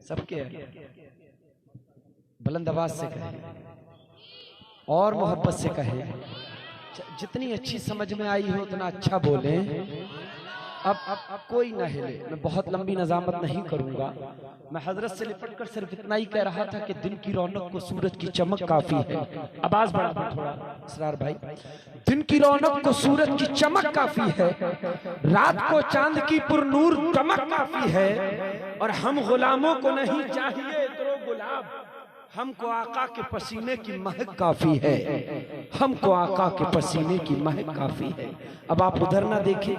सबके है, बुलंद आवाज से कहे और मोहब्बत से कहे, जितनी अच्छी समझ में आई हो उतना अच्छा बोले। अब कोई ना हिले, मैं बहुत लंबी नजामत नहीं करूंगा। मैं हजरत से लिपट कर सिर्फ इतना ही कह रहा था कि दिन की रौनक को सूरज की चमक काफी है। आवाज बढ़ा दो थोड़ा इसरार भाई। दिन की रौनक को सूरज की चमक काफी है, रात को चांद की पुरनूर चमक काफी है। और हम गुलामों को नहीं चाहिए इतरो गुलाब, हमको आका के पसीने की महक काफी है, हमको आका के पसीने की महक काफी है। अब आप उधर ना देखें,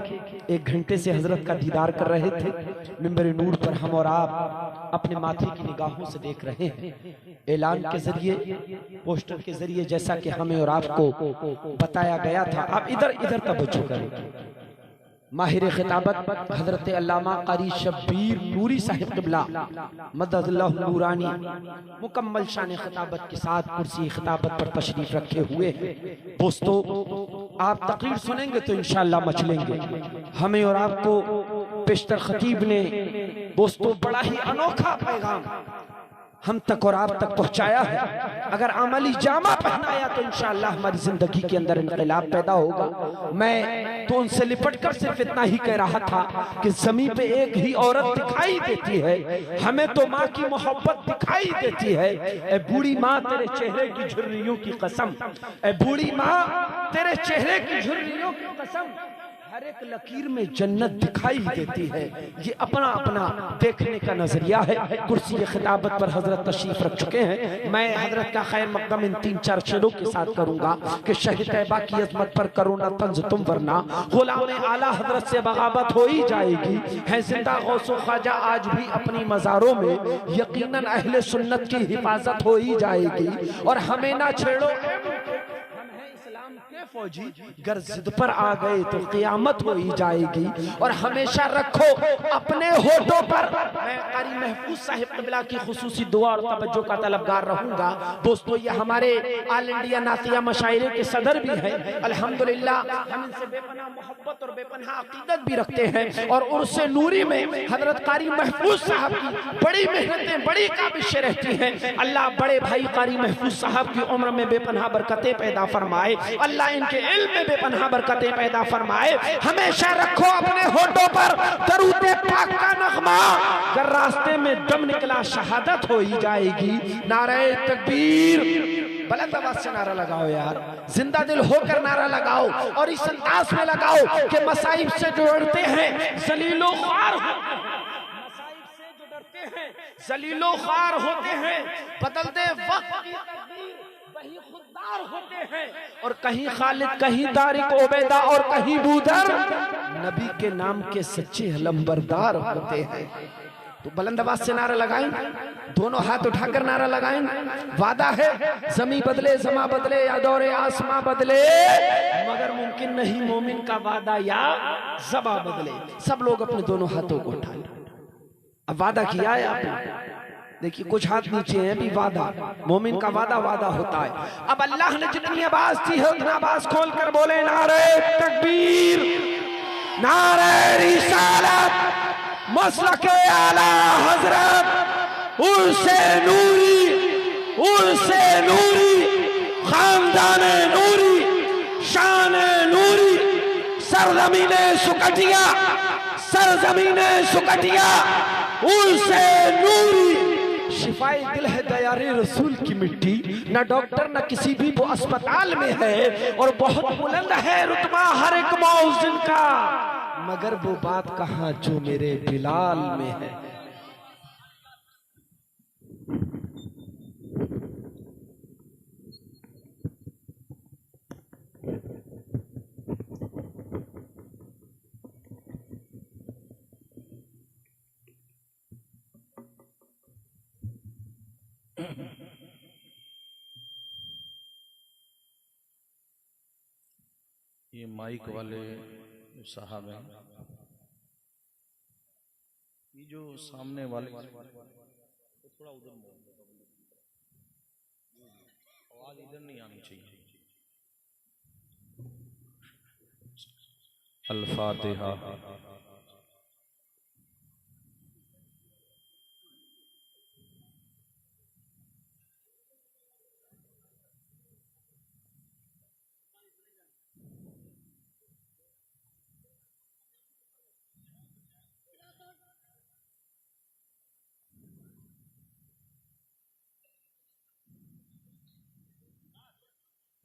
1 घंटे से हजरत का दीदार कर रहे थे, मिंबर नूर पर हम और आप अपने माथे की निगाहों से देख रहे हैं। ऐलान के जरिए, पोस्टर के जरिए, जैसा कि हमें और आपको बताया गया था। आप इधर इधर तवज्जो करें। माहिर खिताबत हजरत अल्लामा कारी शब्बीर नूरी साहिब क़िबला मददल्लाहु नूरानी मुकम्मल शान खिताबत के साथ कुर्सी खिताबत पर तशरीफ रखे हुए हैं। दोस्तों, आप तकरीर सुनेंगे तो इंशाअल्लाह मचलेंगे। हमें और आपको पेशतर खतीब ने दोस्तों बड़ा ही अनोखा पैगाम हम तक और आप तक पहुंचाया है। अगर अमली जामा पहनाया तो इंशाअल्लाह हमारी जिंदगी के अंदर इनकलाब पैदा होगा। मैं तो उनसे लिपट कर सिर्फ इतना ही कह रहा था कि जमीन पे एक ही औरत दिखाई देती है, हमें तो माँ की मोहब्बत दिखाई देती है। ए बूढ़ी माँ तेरे चेहरे की झुर्रियों की कसम, ए बूढ़ी माँ तेरे चेहरे की झुर्रियों की कसम, हर एक लकीर में जन्नत दिखाई देती है। ये अपना अपना देखने का नजरिया है। कुर्सी खिताबत पर हजरत तशरीफ रख चुके हैं। मैं हजरत का खैर मकदम इन 3-4 शेरों के साथ करूंगा कि शहीद तैयबा की अजमत पर करो न तंज तुम, वरना गुलाम आला हजरत से बगावत हो ही जाएगी। है जिंदा गौसो ख्वाजा आज भी अपनी मज़ारों में, यकीनन अहले सुन्नत की हिफाजत हो ही जाएगी। और हमें ना छेड़ो के फौजी, गर जिद पर आ गए तो क़यामत हो ही जाएगी। और हमेशा रखो अपने होठों पर, मैं कारी महफूज साहिब क़िबला की खुसूसी दुआ और तवज्जो का तलबगार रहूंगा। दोस्तों, ये हमारे ऑल इंडिया नातिया मशाइरे के सदर भी हैं। अल्हम्दुलिल्लाह, हम इनसे बेपनाह मोहब्बत और बेपनाह अकीदत भी रखते हैं। और उर्से नूरी में हजरत कारी महफूज साहब की बड़ी मेहनतें, बड़ी काबिशें रहती हैं। अल्लाह बड़े भाई कारी महफूज साहब की उम्र में बेपनाह बरकतें पैदा फरमाए, अल्लाह इनके इल्म में बेपनाह बरकतें पैदा फरमाए। हमेशा रखो अपने होठों पर दरूद पाक का नगमा, अगर रास्ते में दम निकला शहादत हो ही जाएगी। नारे तकबीर, बुलंद आवाज से नारा लगाओ यार, जिंदा दिल होकर नारा लगाओ। और इस अंदाज में लगाओ कि मसाइब से जो डरते हैं जलीलो ख्वार जलीलो ख्वार होते हैं, बदलते वक्त की तकदीर वही खुददार होते हैं। और कहीं खालिद, कहीं तारिक उबैदा और कहीं बूदर, नबी के नाम के सच्चे लंबरदार होते हैं। तो बुलंद आवाज से नारा लगाएं, दोनों हाथ उठाकर नारा लगाएं। वादा है जमी बदले, जमा बदले, या दौरे आसमां बदले, मगर मुमकिन नहीं मोमिन का वादा या ज़बा बदले। सब लोग अपने दोनों हाथों को उठाएं। अब वादा किया है आपने, देखिए कुछ हाथ नीचे हैं, भी वादा, मोमिन का वादा वादा होता है। अब अल्लाह ने जितनी आवाज दी है उतना आवाज खोल कर बोले नारे तकबीर, नारे रिसालत, मसलके आला हजरत, उर्से नूरी, उर्से नूरी, खानदाने नूरी, शान नूरी, सरजमीने सुकटिया, सरजमीने सुकटिया, उर्से नूरी। शिफाए दिल है दयारे रसूल की मिट्टी, ना डॉक्टर ना किसी भी वो अस्पताल में है। और बहुत बुलंद है रुतबा हर एक मौज़िन का, मगर वो बात कहाँ जो मेरे बिलाल में है। ये माइक वाले साहब हैं, ये जो सामने वाले तो थोड़ा उधर आवाज इधर नहीं आनी चाहिए। अल-फातिहा।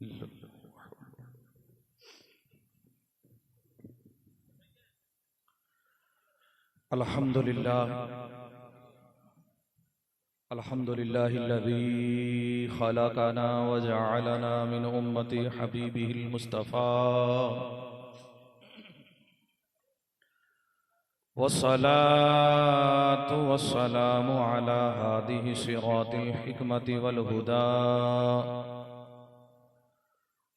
अल्हम्दुलिल्लाहिल्लज़ी खलक़ना व जअलना मिन उम्मति हबीबिहिल मुस्तफ़ा वस्सलातु वस्सलामु अला हादिहि सिरातिल हिकमति वल हुदा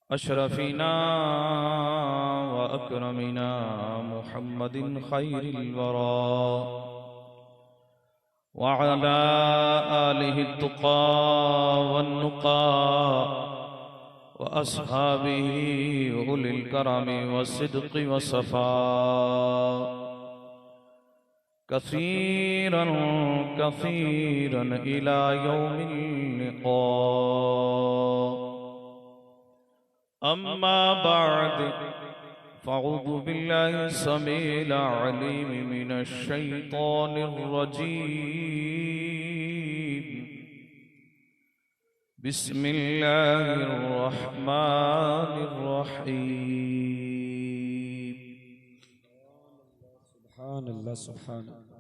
अशरफिना व अकरमिना मुहम्मदिन खैरिल वरा व अला आलिहि तुक़ा वन्नुक़ा व अस्हाबिहि उलिल करमि वस्सिद्क़ि वस्सफ़ा कसीरन कसीरन इला यौमिल लिक़ा अम्मा बअद फ़अऊज़ु बिल्लाहि समीइल अलीम मिनश शैतानिर रजीम बिस्मिल्लाहिर रहमानिर रहीम सुभानअल्लाह सुभानअल्लाह।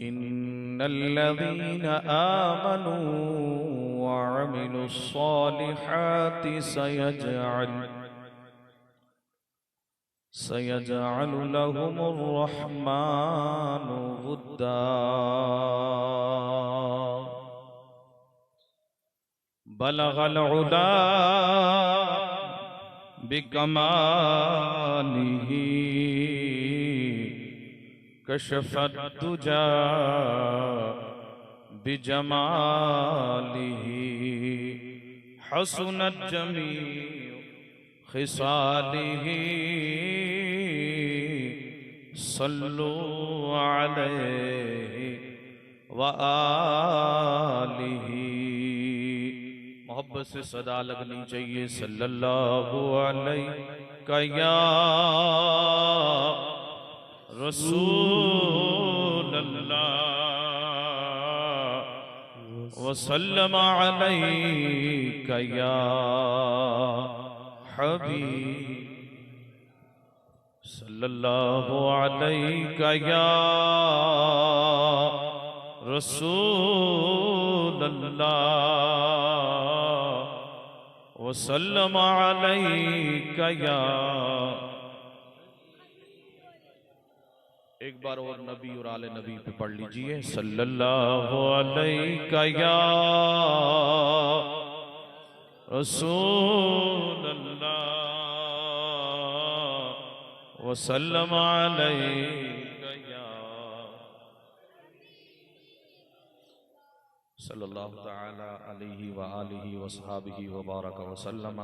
इन्नल्लज़ीना आमनू व अमिलुस्सॉलिहाति सयजअलु लहुमुर रहमानु वुद्दा बलगल उला बिकमालिही कशफत दुजा बिजमालिही हसनत जमीउ खिसालिही सल्लु अलैहि व आलिही। मोहब्बत से सदा लगनी चाहिए सल्लल्लाहु अलैहि या रसूल अल्लाह वसल्लम अलैका या हबीब सल्लल्लाहु अलैका या रसूल अल्लाह वसल्लम अलैका या। एक बार और नबी और आले नबी पे पढ़ लीजिए सल्लल्लाहु अलैका या रसूल अल्लाह वसल्लम अलैका या सल्लल्लाहु तआला अलैहि व आलिहि व सहाबिहि व बारक व सल्लम।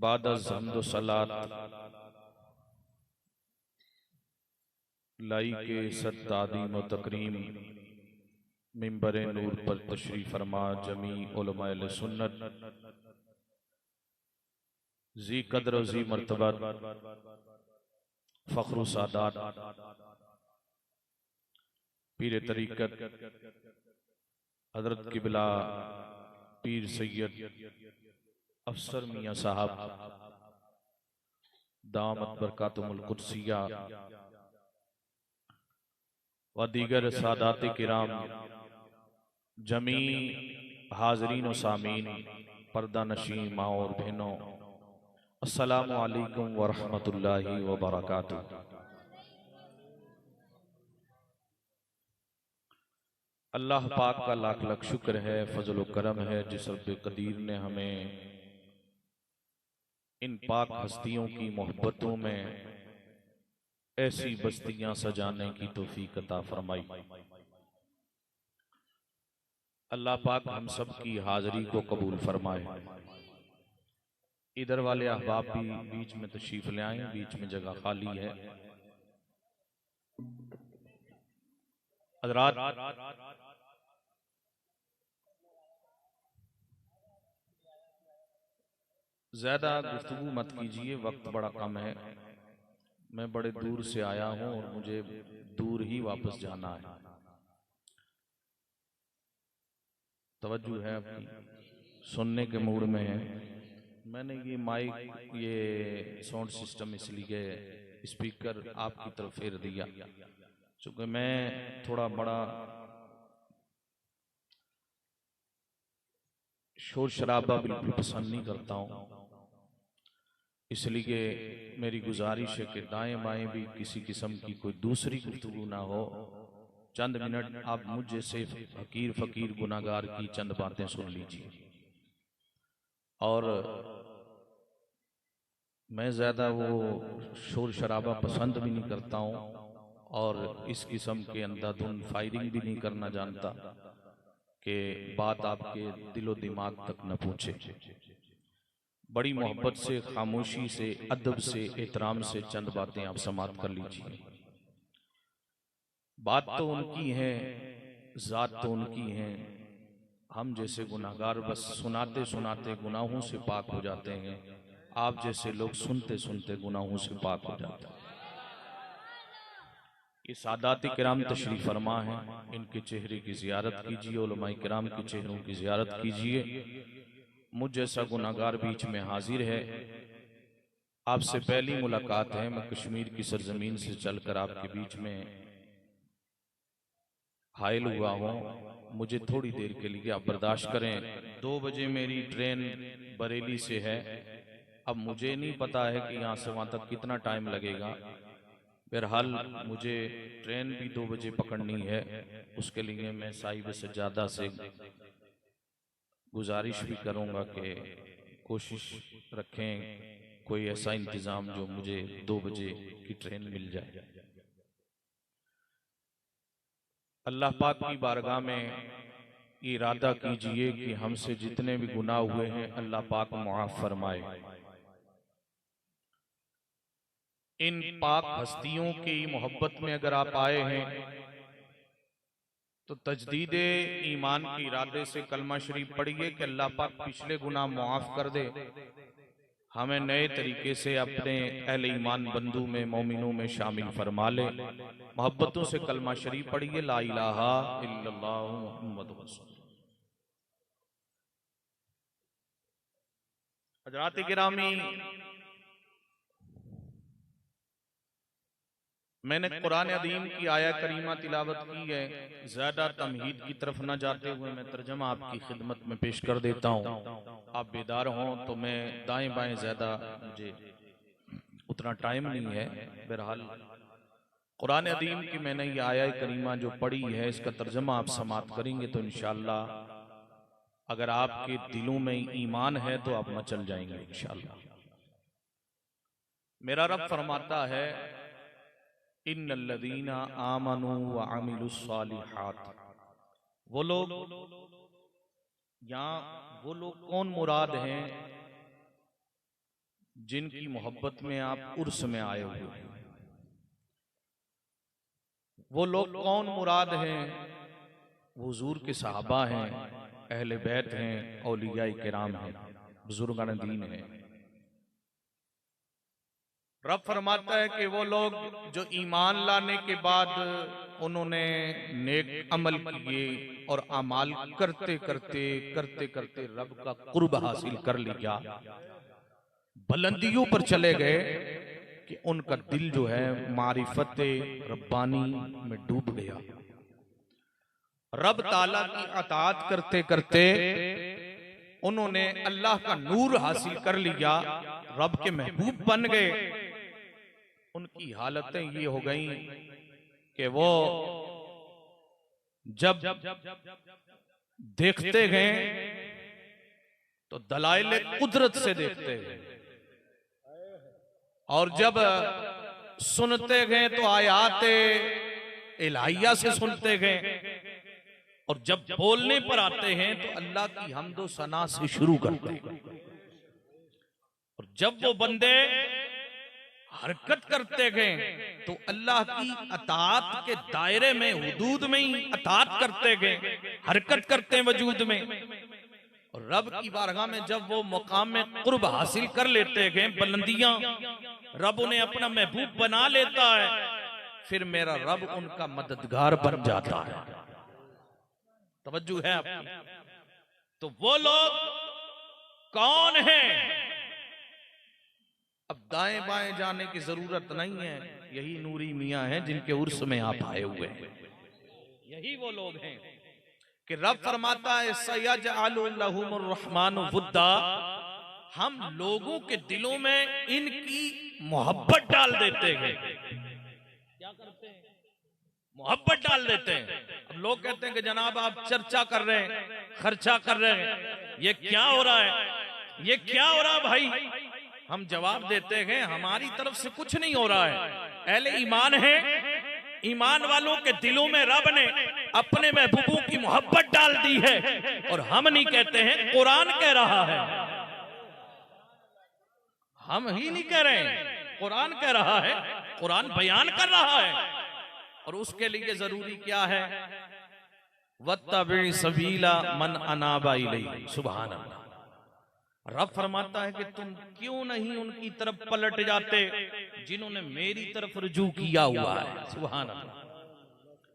बाद हम्द व सलात लाई के सत्तादीम व तकरीम मिंबर नूर पर तशरीफ फरमा जमी उलमाए सुन्नत जी कदर जी मर्तबत फख्रु सादात पीर तरीकत हजरत किबला पीर सैयद अफसर मियाँ साहब दामत बरकातुहुल कुद्सिया व दीगर सादात किराम जमी हाजरीन व सामीन पर्दा नशीं माँ और बहनों अस्सलामु अलैकुम व रहमतुल्लाहि व बरकातुहू। अल्लाह पाक का लाख लाख शुक्र है, फजल व करम है जिस रब्बे कदीर ने हमें इन पाक हस्तियों की मोहब्बतों में ऐसी बस्तियां सजाने की तौफीक अता फरमाई। अल्लाह पाक हम सब की हाजिरी को कबूल फरमाए। इधर वाले अहबाब भी बीच में तशरीफ ले आए, बीच में जगह खाली है। हज़रात ज्यादा गुफ्तगू मत कीजिए, वक्त बड़ा कम है। मैं बड़े दूर से आया हूं और मुझे दूर ही वापस जाना है। तवज्जो है आपकी? सुनने के मूड में हैं। मैंने ये माइक, ये साउंड सिस्टम इसलिए स्पीकर आपकी तरफ फेर दिया क्योंकि मैं थोड़ा बड़ा शोर शराबा बिल्कुल पसंद नहीं करता हूँ, इसलिए मेरी गुजारिश है कि दाएं बाएं भी किसी किस्म की कोई दूसरी गुफ्तगू ना हो। चंद मिनट आप मुझ जैसे फकीर फकीर गुनाहगार की चंद बातें सुन लीजिए। और मैं ज्यादा वो शोर शराबा पसंद भी नहीं करता हूँ और इस किस्म के अंधाधुंध फायरिंग भी नहीं करना जानता कि बात आपके दिलो दिमाग तक न पहुंचे। बड़ी मोहब्बत से, खामोशी से, अदब से, एहतराम से चंद बातें आप समाप्त कर लीजिए। बात तो उनकी है, जात तो उनकी है, हम जैसे गुनाहगार बस सुनाते सुनाते गुनाहों से पाक हो जाते हैं। आप जैसे लोग सुनते सुनते गुनाहों से पाक हो जाते हैं। ये सादात किराम तशरीफ फरमा है, इनके चेहरे की जियारत कीजिए, उलमाए किराम के चेहरों की जियारत कीजिए। मुझ जैसा गुनाहगार बीच में हाजिर है, आपसे पहली मुलाकात है। मैं कश्मीर की सरजमीन से चलकर आपके बीच में हायल हुआ हूँ, मुझे थोड़ी देर के लिए आप बर्दाश्त करें। 2 बजे मेरी ट्रेन बरेली से है। अब मुझे नहीं पता है कि यहाँ से वहां तक कितना टाइम लगेगा। बहरहाल मुझे ट्रेन भी 2 बजे पकड़नी है, उसके लिए मैं साहिब सज्जादा से गुजारिश भी करूंगा कि कोशिश रखें कोई ऐसा इंतजाम जो मुझे 2 बजे की ट्रेन मिल जाए। अल्लाह पाक की बारगाह में इरादा कीजिए कि हमसे जितने भी गुनाह हुए हैं अल्लाह पाक मुआफ फरमाए। इन पाक हस्तियों की मोहब्बत में अगर आप आए हैं तो तजदीद ईमान के इरादे से कलमा शरीफ पढ़िए कि अल्लाह पाक पिछले गुनाह मुआफ कर दे, हमें नए तरीके से अपने अहले ईमान बंदू में, मोमिनों में शामिल फरमा ले। मोहब्बतों से कलमा शरीफ पढ़िए, ला इलाहा इल्लल्लाह मुहम्मदुर रसूलुल्लाह। हज़रात गिरामी, मैंने कुरान अदीम की आया करीमा तिलावत की है। ज्यादा तमहीद की तरफ न जाते हुए मैं तर्जमा आपकी खिदमत में पेश कर देता हूँ। आप बेदार हों तो मैं दाएं बाएं ज्यादा, मुझे उतना टाइम नहीं है। बहरहाल कुरान अदीम की मैंने ये आया करीमा जो पढ़ी है, इसका तर्जमा आप समाप्त करेंगे तो इंशाअल्लाह अगर आपके दिलों में ईमान है तो आप मचल जाएंगे इंशाअल्लाह। मेरा रब फरमाता है, इन्नल्लज़ीना आमनू व अमिलुस्सालिहात। वो लोग, यहाँ वो लोग कौन मुराद हैं जिनकी मोहब्बत में आप उर्स में आए हुए हैं? वो लोग कौन मुराद हैं? वो हुजूर के सहाबा हैं, अहले बैत हैं, औलियाए किराम हैं, बुजुर्गान दीन हैं। रब फरमाता है कि वो लोग जो ईमान लाने के बाद उन्होंने नेक अमल किए और अमाल करते करते करते करते रब का कुर्ब हासिल कर लिया, बुलंदियों पर चले गए कि उनका दिल जो है मारिफत रब्बानी में डूब गया। रब ताला की अताअत करते करते उन्होंने अल्लाह का नूर हासिल कर लिया, रब के महबूब बन गए। उनकी हालतें ये हो गई कि वो जब देखते गए तो दलाइल कुदरत से देखते गए, और जब सुनते गए तो आयात इलाहिया से सुनते गए, और जब बोलने पर आते हैं तो अल्लाह की हम्दो सना से शुरू करते हैं। और जब वो बंदे हरकत करते गए तो अल्लाह की अताअत के दायरे में, हुदूद में ही अताअत करते गए, हरकत करते हैं वजूद में। और रब की बारगाह में जब वो मुकाम में कुर्ब हासिल कर लेते गए, बुलंदियां, रब उन्हें अपना महबूब बना लेता है, फिर मेरा रब उनका मददगार बन जाता है। तवज्जो है आपकी? तो वो लोग कौन है। अब दाएं बाएं जाने की जरूरत नहीं है, यही नूरी मियां हैं जिनके उर्स में आप आए हुए हैं। यही वो लोग हैं कि रब फरमाता है सयजअलु लहुमुर रहमानु वुद्दा, हम लोगों के दिलों में इनकी मोहब्बत डाल देते हैं। क्या करते हैं? मोहब्बत डाल देते हैं। अब लोग कहते हैं कि जनाब आप चर्चा कर रहे हैं, खर्चा कर रहे हैं, ये क्या हो रहा है, ये क्या हो रहा है भाई। हम जवाब देते हैं हमारी तरफ से कुछ नहीं हो रहा है। अहले ईमान है, ईमान वालों के दिलों में रब ने अपने महबूबों की मोहब्बत डाल दी है। और हम नहीं कहते हैं, कुरान कह रहा है, हम ही नहीं कह रहे हैं, कुरान कह रहा है, कुरान बयान कर रहा है। और उसके लिए जरूरी क्या है, वत्तबि सबीला मन अनाबा इलैहि। सुभान अल्लाह। रब फरमाता है कि तुम क्यों नहीं उनकी तरफ पलट जाते जिन्होंने मेरी तरफ रुजू किया हुआ है। सुभान अल्लाह।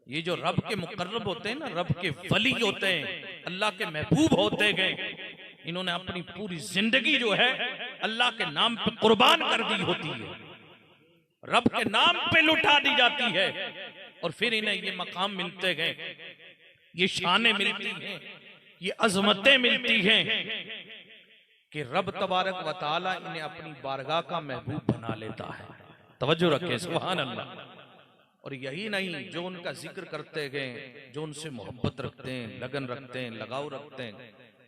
ये जो रब के मुकर्रब होते हैं ना, रब के वली होते हैं, अल्लाह के महबूब होते गए, इन्होंने अपनी पूरी जिंदगी जो है अल्लाह के नाम पे कुर्बान कर दी होती है, रब के नाम पे लुटा दी जाती है। और फिर इन्हें ये मकाम मिलते गए, ये शानें मिलती हैं, ये अजमतें मिलती हैं कि रब तबारक व तआला इन्हें अपनी बारगाह का महबूब बना लेता है। तवज्जो रखें, सुभान अल्लाह। और यही नहीं, जो उनका जिक्र करते गए, जो उनसे मोहब्बत रखते हैं, लगन रखते हैं, लगाव रखते हैं,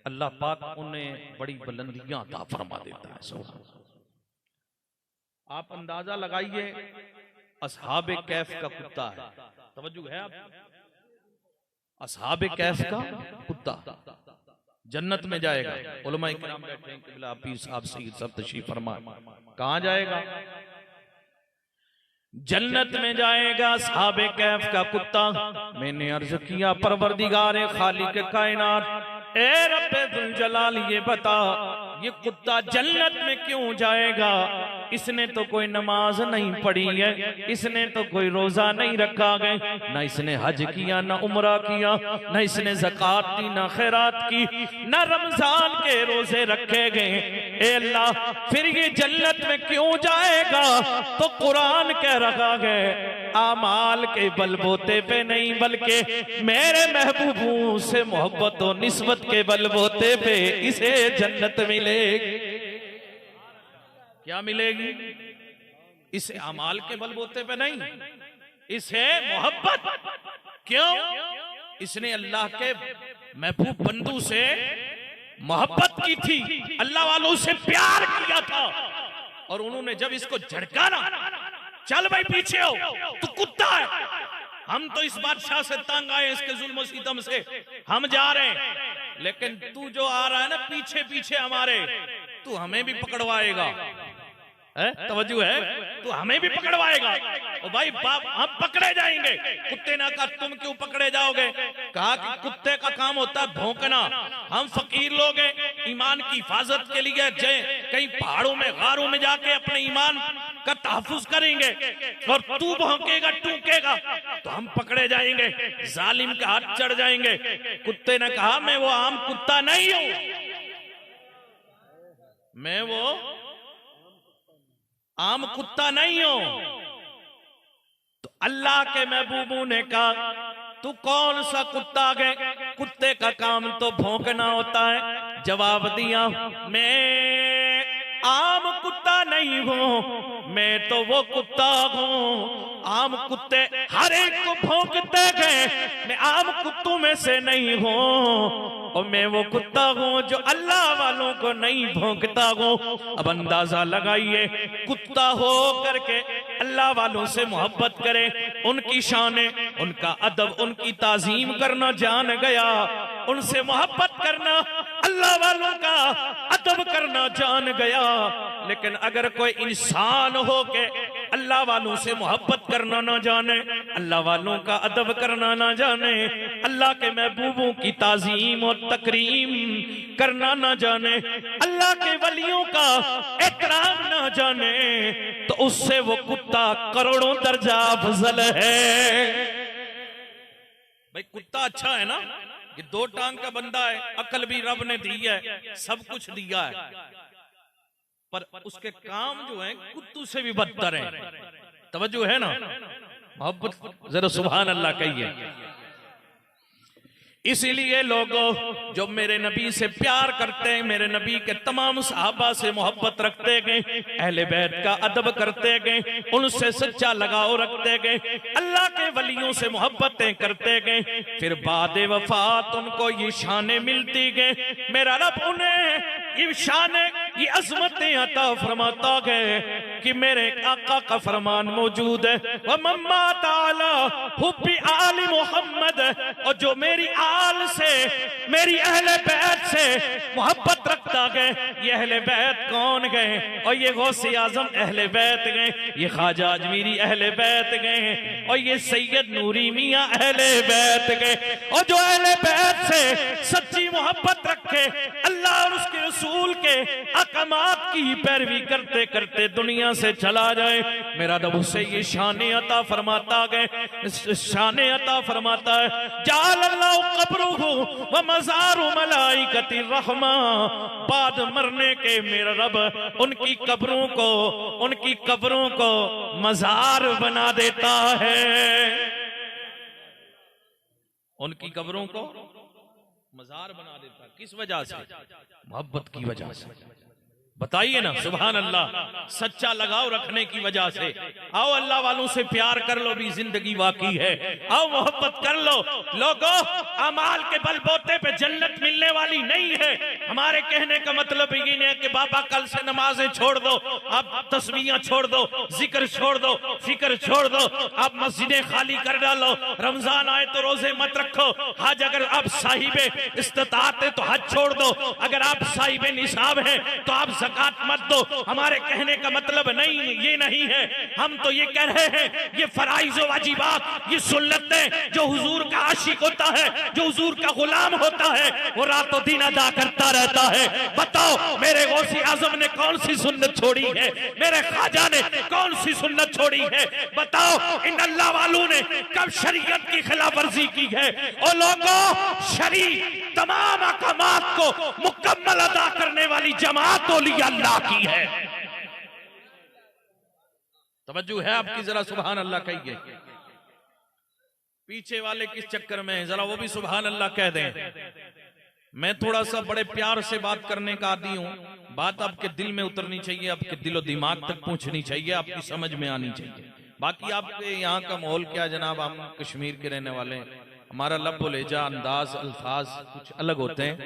अल्लाह पाक उन्हें बड़ी बुलंदियां अता फरमा देता है। सुभान अल्लाह। आप अंदाजा लगाइए, असहाबे कैफ का कुत्ता है, तवज्जो है आप, असहाबे कैफ का कुत्ता जन्नत में जाएगा। उलमा इकराम बैठे हैं, किबला पीर साहब सईद सब तशरीफ फरमा, कहां जाएगा? जन्नत में जाएगा असहाबे कैफ का कुत्ता। मैंने अर्ज किया परवरदिगार खालिक कायनात, ए रब्बे दुल जलाल ये बता, ये कुत्ता जन्नत में क्यों जाएगा? इसने तो कोई नमाज नहीं पढ़ी है, इसने तो कोई रोजा नहीं रखा गया, ना इसने हज किया, ना उम्रा किया, ना इसने ज़कात दी, ना खैरात की, ना रमजान के रोजे रखे गए। ए अल्लाह, फिर ये जन्नत में क्यों जाएगा? तो कुरान कह रहा है आमाल के बलबोते पे नहीं, बल्कि मेरे महबूबों से मोहब्बत और निस्बत के बलबोते पे इसे जन्नत मिलेगी। क्या मिलेगी? इसे अमाल के बलबोते पे नहीं, इसे मोहब्बत। क्यों? इसने अल्लाह के महबूब बंदू से मोहब्बत की थी, अल्लाह वालों से प्यार किया था। और उन्होंने जब इसको झटका ना, चल भाई पीछे हो, तू कुत्ता है, हम तो इस बादशाह से तंग आए, इसके जुल्म सितम से हम जा रहे हैं, लेकिन तू जो आ रहा है ना पीछे पीछे हमारे, तू हमें भी पकड़वाएगा। तवज्जो है, तू हमें भी पकड़वाएगा। ओ भाई बाप, हम पकड़े जाएंगे। कुत्ते ने कहा तुम क्यों पकड़े जाओगे? कहा कि कुत्ते का काम होता है भौंकना, हम फकीर लोग हैं, ईमान की हिफाजत के लिए कहीं पहाड़ों में गारों में जाके अपने ईमान का तहफ्फुज करेंगे, और तू भौंकेगा टूकेगा तो हम पकड़े जाएंगे, जालिम के हाथ चढ़ जाएंगे। कुत्ते ने कहा मैं वो आम कुत्ता नहीं हूं, मैं वो आम कुत्ता नहीं हो। तो अल्लाह के महबूबों ने कहा तू कौन सा कुत्ता है? कुत्ते का काम तो भौंकना होता है। जवाब दिया मैं आम कुत्ता नहीं हूं, मैं तो वो कुत्ता हूं, आम कुत्ते हर एक को भौंकते गए, मैं आम कुत्तों में से नहीं हूं, और मैं वो कुत्ता हूं जो अल्लाह वालों को नहीं भौंकता हूं। अब अंदाजा लगाइए, कुत्ता हो करके अल्लाह वालों से मोहब्बत करे, उनकी शाने, उनका अदब, उनकी ताजीम करना जान गया, उनसे मोहब्बत करना, अल्लाह वालों का अदब करना जान गया। लेकिन अगर कोई इंसान हो के अल्लाह वालों से मोहब्बत करना ना जाने, अल्लाह वालों का अदब करना ना जाने, अल्लाह के महबूबों की ताजीम और तकरीम करना ना जाने, अल्लाह के वलियों का एहतराम ना जाने, तो उससे वो कुत्ता करोड़ों दर्जा अफजल है। भाई कुत्ता अच्छा है ना, ये 2 टांग का बंदा है, अकल भी रब ने दी है, सब कुछ दिया है, पर उसके काम जो है कुत्तू से भी बदतर है। तवज्जो है ना? मोहब्बत जरा सुभान अल्लाह कहिए। इसीलिए लोगों जो मेरे नबी से प्यार करते हैं, मेरे नबी के तमाम सहाबा से मोहब्बत रखते गए, अहले बैत का अदब करते गए, उनसे सच्चा लगाव रखते गए, अल्लाह के वलियों से मोहब्बतें करते गए, फिर बाद वफात उनको ये शानें मिलती गए। मेरा रब उन्हें ये शानें, ये अजमतें अता फरमाता गए कि मेरे आका का फरमान मौजूद है, व मम्मा ताला हुब्बी आली मोहम्मद, और जो मेरी आल से, मेरी अहले बैत से मोहब्बत रखता गए। ये अहले बैत कौन गए? और ये गौसे आजम अहले बैत गए, ये ख्वाजा अजमीरी अहले बैत गए, और ये सैयद नूरी मियां अहले बैत गए। और जो अहले बैत से सच्ची मोहब्बत रखे, अल्लाह और उसके रसूल के अहकामात की पैरवी करते करते दुनिया से चला जाए, मेरा रब उससे ये शाने अता फरमाता गए, शाने अता फरमाता है। जाल अल्लाह कब्रुहु व मज़ारु मलाइकति रहमा, बाद मरने के मेरा रब उनकी कब्रों को मज़ार बना देता है, उनकी कब्रों को मज़ार बना देता है। किस वजह से? मोहब्बत की वजह से। बताइए ना सुभान अल्लाह, सच्चा लगाव रखने की वजह से। आओ अल्लाह वालों से प्यार कर लो, भी जिंदगी वाकई है। आओ मोहब्बत कर लो। लोगों, अमाल के बलबूते पे जन्नत मिलने वाली नहीं है। हमारे कहने का मतलब ये नहीं है कि बाबा कल से नमाजें छोड़ दो, आप तस्बीहां छोड़ दो, जिक्र छोड़ दो, फिक्र छोड़ दो, आप मस्जिदें खाली कर डालो, रमजान आए तो रोजे मत रखो, हज अगर आप साहिबे इस्तिताअत है तो हज छोड़ दो, अगर आप साहिबे निसाब हैं तो आप ज़कात मत दो। हमारे कहने का मतलब नहीं ये नहीं है, हम तो ये कह रहे हैं ये फराइज़ व वाजिबात, ये सुन्नतें, जो हुजूर का आशिक होता है, जो हुजूर का गुलाम होता है, वो रातों दिन अदा करता रहता है। बताओ मेरे गौसी आजम ने कौन सी सुन्नत छोड़ी है? मेरे ख्वाजा ने कौन सी सुन्नत छोड़ी है? बताओ इन अल्लाह वालों ने कब शरीयत की खिलाफ वर्जी की है? और लोगों, शरी तमाम अहकामात को मुकम्मल अदा करने वाली जमात अल्लाह की है। तवज्जो है आपकी? जरा सुभान अल्लाह कहिए। पीछे वाले किस चक्कर में हैं, जरा वो भी सुभान अल्लाह कह दें। मैं थोड़ा सा बड़े प्यार से बात करने का आदी हूं, बात आपके दिल में उतरनी चाहिए, आपके दिलो दिमाग तक पहुंचनी चाहिए, आपकी समझ में आनी चाहिए। बाकी आपके यहाँ का माहौल क्या जनाब, हम कश्मीर के रहने वाले, हमारा लब्बो लहजा, अंदाज, अल्फाज कुछ अलग होते हैं।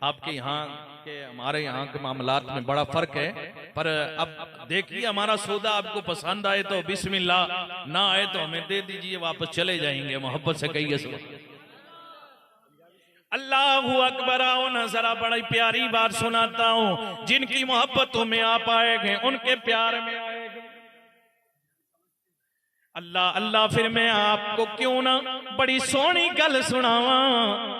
आपके यहाँ के हमारे यहाँ के मामलात में बड़ा फर्क है, पर अब देखिए हमारा सौदा आपको पसंद आए तो बिस्मिल्लाह, ना आए तो हमें दे दीजिए, वापस चले जाएंगे। मोहब्बत से कहिए अल्लाहू अकबर। आओ ना जरा बड़ी प्यारी बात सुनाता हूँ, जिनकी मोहब्बतों में आप आएंगे उनके प्यार में आएंगे। अल्लाह अल्लाह, फिर मैं आपको क्यों ना बड़ी सोहनी गल सुनावा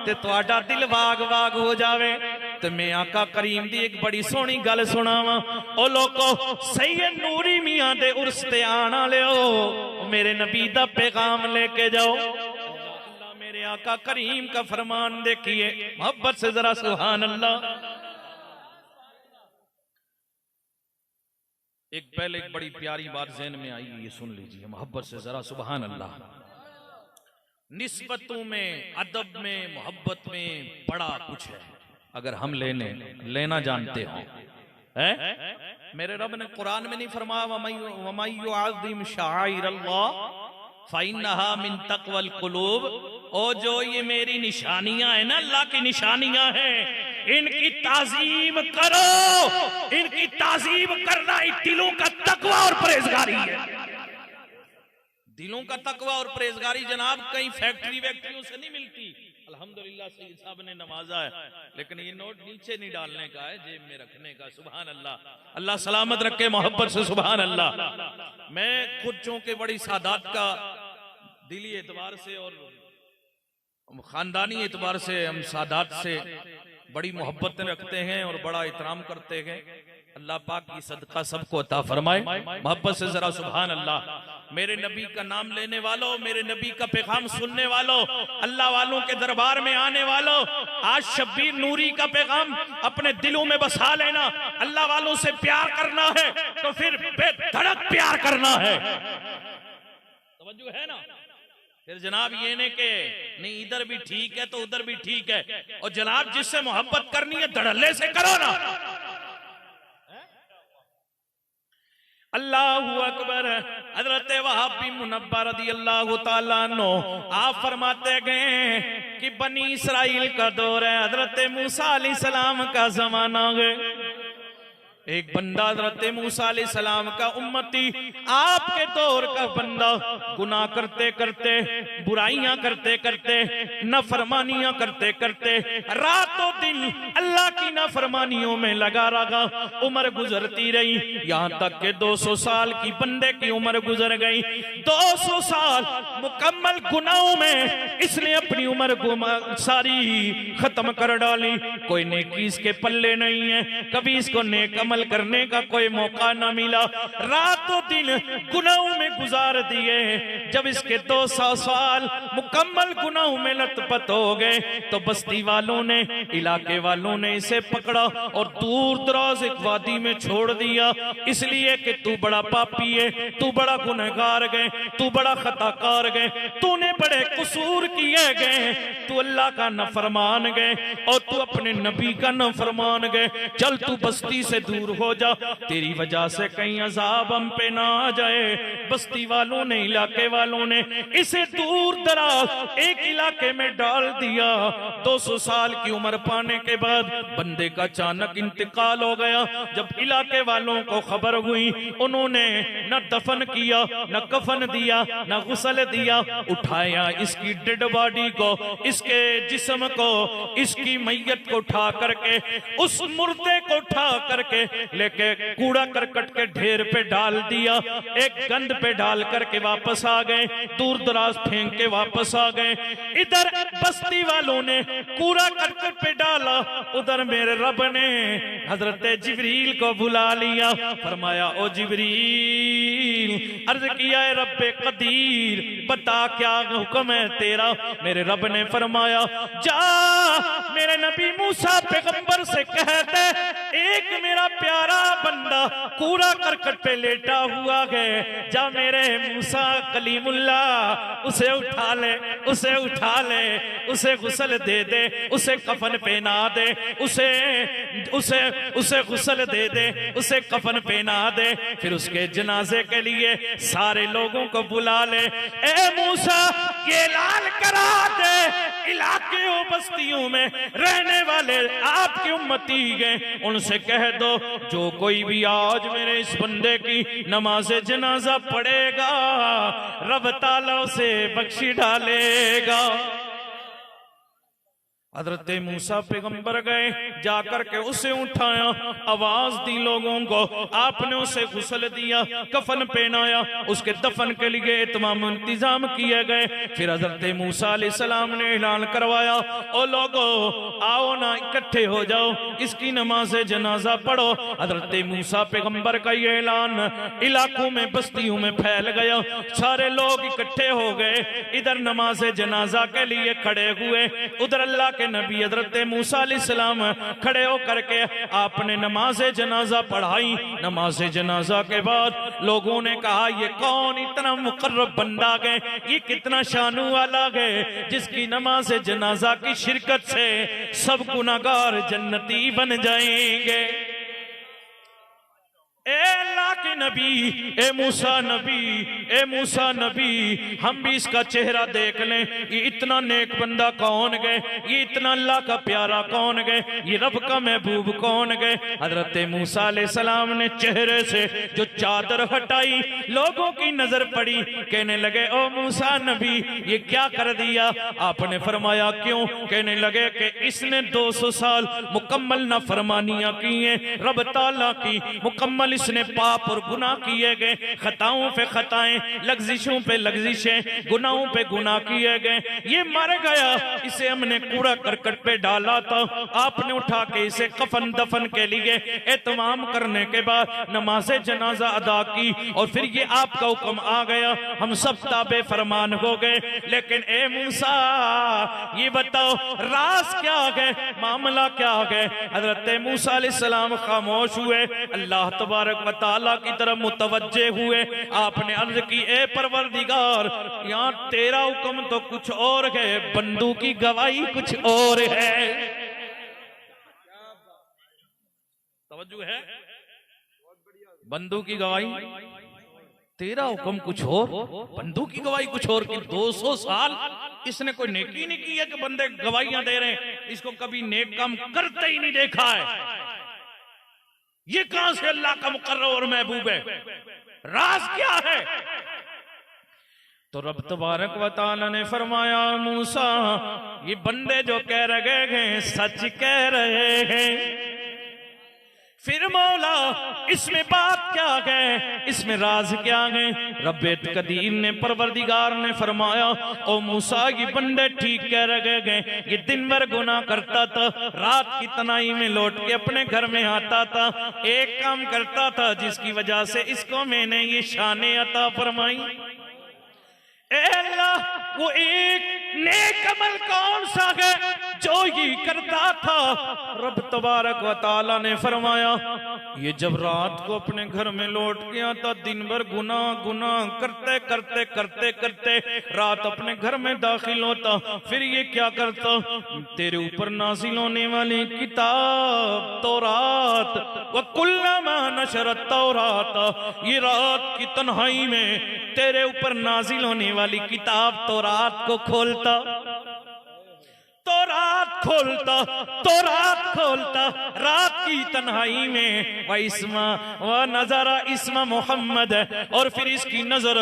ते तुहाडा दिल वाग वाग हो जावे। ते मैं आका करीम दी एक बड़ी सोहनी गल सुनावा। ओ लोगो, सैयद नूरी मियां दे उर्स ते आण वालेओ, मेरे नबी दा पैगाम लेके जाओ। अल्लाह मेरे आका करीम का फरमान देखिए, मोहब्बत से जरा सुभान अल्लाह। एक पहले एक बड़ी प्यारी बात ज़हन में आई, ये सुन लीजिए मोहब्बत से जरा सुभान अल्लाह। निस्बतों में, अदब में, मोहब्बत में बड़ा कुछ है, अगर हम लेना जानते हो। मेरे रब ने कुरान में नहीं फरमाया वमन युअज़्ज़िम शाआइरल्लाह फ़इन्नहा मिन तक़वल क़ुलूब। और जो ये मेरी निशानियां है ना, अल्लाह की निशानियां हैं, इनकी ताजीम करो। इनकी ताजीम करना दिलों का तकवा और परहेजगारी है। दिलों का तकवा और परहेजगारी जनाब कहीं फैक्ट्री वैक्ट्रियों से नहीं मिलती। अल्हम्दुलिल्लाह सैयद साहब ने नवाजा है, लेकिन ये नोट नीचे नहीं डालने का है, जेब में रखने का। सुभान अल्लाह, अल्लाह सलामत रखे। मोहब्बत से सुभान अल्लाह। मैं खुद चूंकि बड़ी सादात का दिली एतबार से और खानदानी एतबार से हम सादात से बड़ी मोहब्बत रखते हैं और बड़ा एहतराम करते हैं। अल्लाह पाक की सदका सबको अता फरमाए। मोहब्बत से जरा सुभान अल्लाह। मेरे नबी का नाम लेने वालों, मेरे नबी का पैगाम सुनने वालों, अल्लाह वालों के दरबार में आने वालों, आज शब्बीर नूरी का पैगाम अपने दिलों में बसा लेना। अल्लाह वालों से प्यार करना है तो फिर बेधड़क प्यार करना है। समझो है ना? फिर जनाब ये ने के नहीं इधर भी ठीक है तो उधर भी ठीक है, और जनाब जिससे मोहब्बत करनी है धड़ल्ले से करो ना। अल्लाहु अकबर। हजरत वहाब बिन मुनब्बा रदियल्लाहु ताला अन्हु आप फरमाते गए कि बनी इसराइल का दौर है, हजरत मूसा अलैहिस्सलाम का जमाना है। एक बंदा हजरत मूसा अलैहिस्सलाम का उम्मती, आपके दौर का बंदा, गुनाह करते करते, बुराइयां करते करते, नाफरमानियां करते करते, रातों दिन अल्लाह की नाफरमानियों में लगा रहा। उम्र गुजरती रही, यहां तक के 200 साल की बंदे की उम्र गुजर गई। 200 साल मुकम्मल गुनाहों में इसने अपनी उम्र सारी खत्म कर डाली। कोई नेकी इसके पल्ले नहीं है, कभी इसको नेक अमल करने का कोई मौका ना मिला। रातों दिन गुनाहों में गुजार दिए। जब इसके 200 साल मुकम्मल गुनाहों में लतपत हो गए तो बस्ती वालों ने, इलाके वालों ने इसे पकड़ा और दूर दराज एक वादी में छोड़ दिया, इसलिए कि तू बड़ा पापी है, तू बड़ा गुनहगार गए, तू बड़ा खताकार गए, तूने बड़े कसूर किए गए, तू अल्लाह का नफरमान गए और तू अपने नबी का नफरमान गए। चल तू बस्ती से दूर हो जा, तेरी वजह से कहीं अजाब हम पे ना आ जाए। बस्ती वालों ने, इलाके वालों ने इसे दूर दराज एक इलाके में डाल दिया। 200 साल की उम्र पाने के बाद बंदे का अचानक इंतकाल हो गया। जब इलाके वालों को खबर हुई, उन्होंने न दफन किया, न कफन दिया, न गुस्ल दिया, उठाया इसकी डेड बॉडी को, इसके जिस्म को, इसकी मैयत को उठा करके, उस मुर्दे को उठा करके लेके कूड़ा करकट के ढेर पे डाल दिया। एक गंद पे डाल करके वापस आ गए, दूर दराज फेंक के वापस आ गए। इधर बस्ती वालों ने कूड़ा करकट पे डाला, उधर मेरे रब ने हजरत जिब्रील को बुला लिया। फरमाया ओ जिब्रील, अर्ज किया है रब्बे कदीर, बता क्या हुक्म है तेरा। मेरे रब ने फरमाया जा मेरे नबी मूसा पैगंबर से कह दे, एक मेरा प्यारा बंदा कूड़ा करकट पे लेटा हुआ है, जा मेरे मूसा कलीमुल्ला उसे उठा ले, उसे उठा ले, उसे गुस्ल दे दे, उसे कफन पहना दे, उसे उसे उसे गुस्ल दे दे, उसे कफन पहना दे, फिर उसके जनाजे के लिए सारे लोगों को बुला ले। ए मूसा ये ऐलान करा दे, इलाके और बस्तियों में रहने वाले आपकी उम्मती गए, उनसे कह दो जो कोई भी आज मेरे इस बंदे की नमाज़े जनाजा पढ़ेगा, रब ताला उसे बख्शी डालेगा। हजरत मूसा पैगंबर गए, जाकर के उसे उठाया, आवाज दी लोगों को, आपने उसे गुस्ल दिया, कफन पहनाया, उसके दफन के लिए तमाम इंतजाम किए गए। फिर हजरत मूसा अलैहिस्सलाम ने ऐलान करवाया, ओ लोगों आओ ना इकट्ठे हो जाओ, इसकी नमाज जनाजा पढ़ो। हजरत मूसा पैगंबर का ये ऐलान इलाकों में, बस्तियों में फैल गया, सारे लोग इकट्ठे हो गए, इधर नमाज जनाजा के लिए खड़े हुए, उधर अल्लाह के नबी हजरत मूसा अलैहिस्सलाम खड़े होकर के आपने नमाज जनाजा पढ़ाई। नमाज जनाजा के बाद लोगों ने कहा ये कौन इतना मुकर्रब बंदा है, ये कितना शानू वाला है जिसकी नमाज जनाजा की शिरकत से सब गुनाहगार जन्नती बन जाएंगे। ए अल्लाह के नबी, ए मूसा नबी, ए मूसा नबी, हम भी इसका चेहरा देख लें, ये इतना नेक बंदा कौन गए, ये इतना अल्लाह का प्यारा कौन गए, ये रब का महबूब कौन गए। हजरत मूसा अलैहिस्सलाम ने चेहरे से जो चादर हटाई, लोगों की नजर पड़ी, कहने लगे ओ मूसा नबी ये क्या कर दिया। आपने फरमाया क्यों। कहने लगे कि इसने 200 साल मुकम्मल नाफरमानियां की हैं, रब ताला की मुकम्मल इसने पाप और और गुनाह किए गए, खताओं पे खताएं, लग्जिशों पे लग्जिशें, गुनाहों पे गुनाह किए गए। ये मर गया, इसे हमने कूड़ा करकट पे डाला था, आपने उठा के इसे कफन दफन के लिए एहतमाम करने के बाद नमाज जनाजा अदा की और फिर ये आपका हुक्म आ गया, हम सब ताबे फरमान हो गए। लेकिन ए मूसा ये बताओ राज क्या है, मामला क्या है? हजरत मूसा अलैहिस्सलाम खामोश हुए, अल्लाह तबारक व तआला की तरफ मुतवज्जे हुए। आपने अर्ज की, ए परवरदिगार, यहाँ तेरा हुक्म तो कुछ और है, बंदू की गवाही कुछ और है। तवज्जो है, बंदू की गवाही तेरा हुक्म कुछ और, बंदू की गवाही कुछ और। कि 200 साल इसने कोई नेकी नहीं की है कि बंदे गवाहियां दे रहे हैं, इसको कभी नेक काम करते ही नहीं देखा है। ये कहां से अल्लाह का मुकर्रर और महबूब है? राज क्या है? तो रब तबारक व तआला ने फरमाया, मूसा ये बंदे जो कह रहे हैं सच कह रहे हैं। फिर मौला इसमें बात क्या है, इसमें राज क्या है? रब्बे कदीर ने, परवरदिगार ने फरमाया, ओ मूसा ये बंदे ठीक कह रहे हैं, ये दिन भर गुनाह करता था, रात की तनाई में लौट के अपने घर में आता था, एक काम करता था जिसकी वजह से इसको मैंने ये शाने अता फरमाई। ए अल्लाह, वो एक नेक अमल कौन सा है जो ये करता था? रब तबारक व तआला ने फरमाया, ये जब रात को अपने घर में लौट गया था, दिन भर गुनाह गुनाह करते करते करते करते रात अपने घर में दाखिल होता, फिर ये क्या करता? तेरे ऊपर नाजिल होने वाली किताब तौरात, व कुल्लमा नशरत तौरात, ये रात की तन्हाई में तेरे ऊपर नाजिल होने वाली किताब तौरात को खोलता, तौरात खोलता रात की तन्हाई में, व इस्मा व नजरा इस्मा मोहम्मद, और फिर इसकी नजर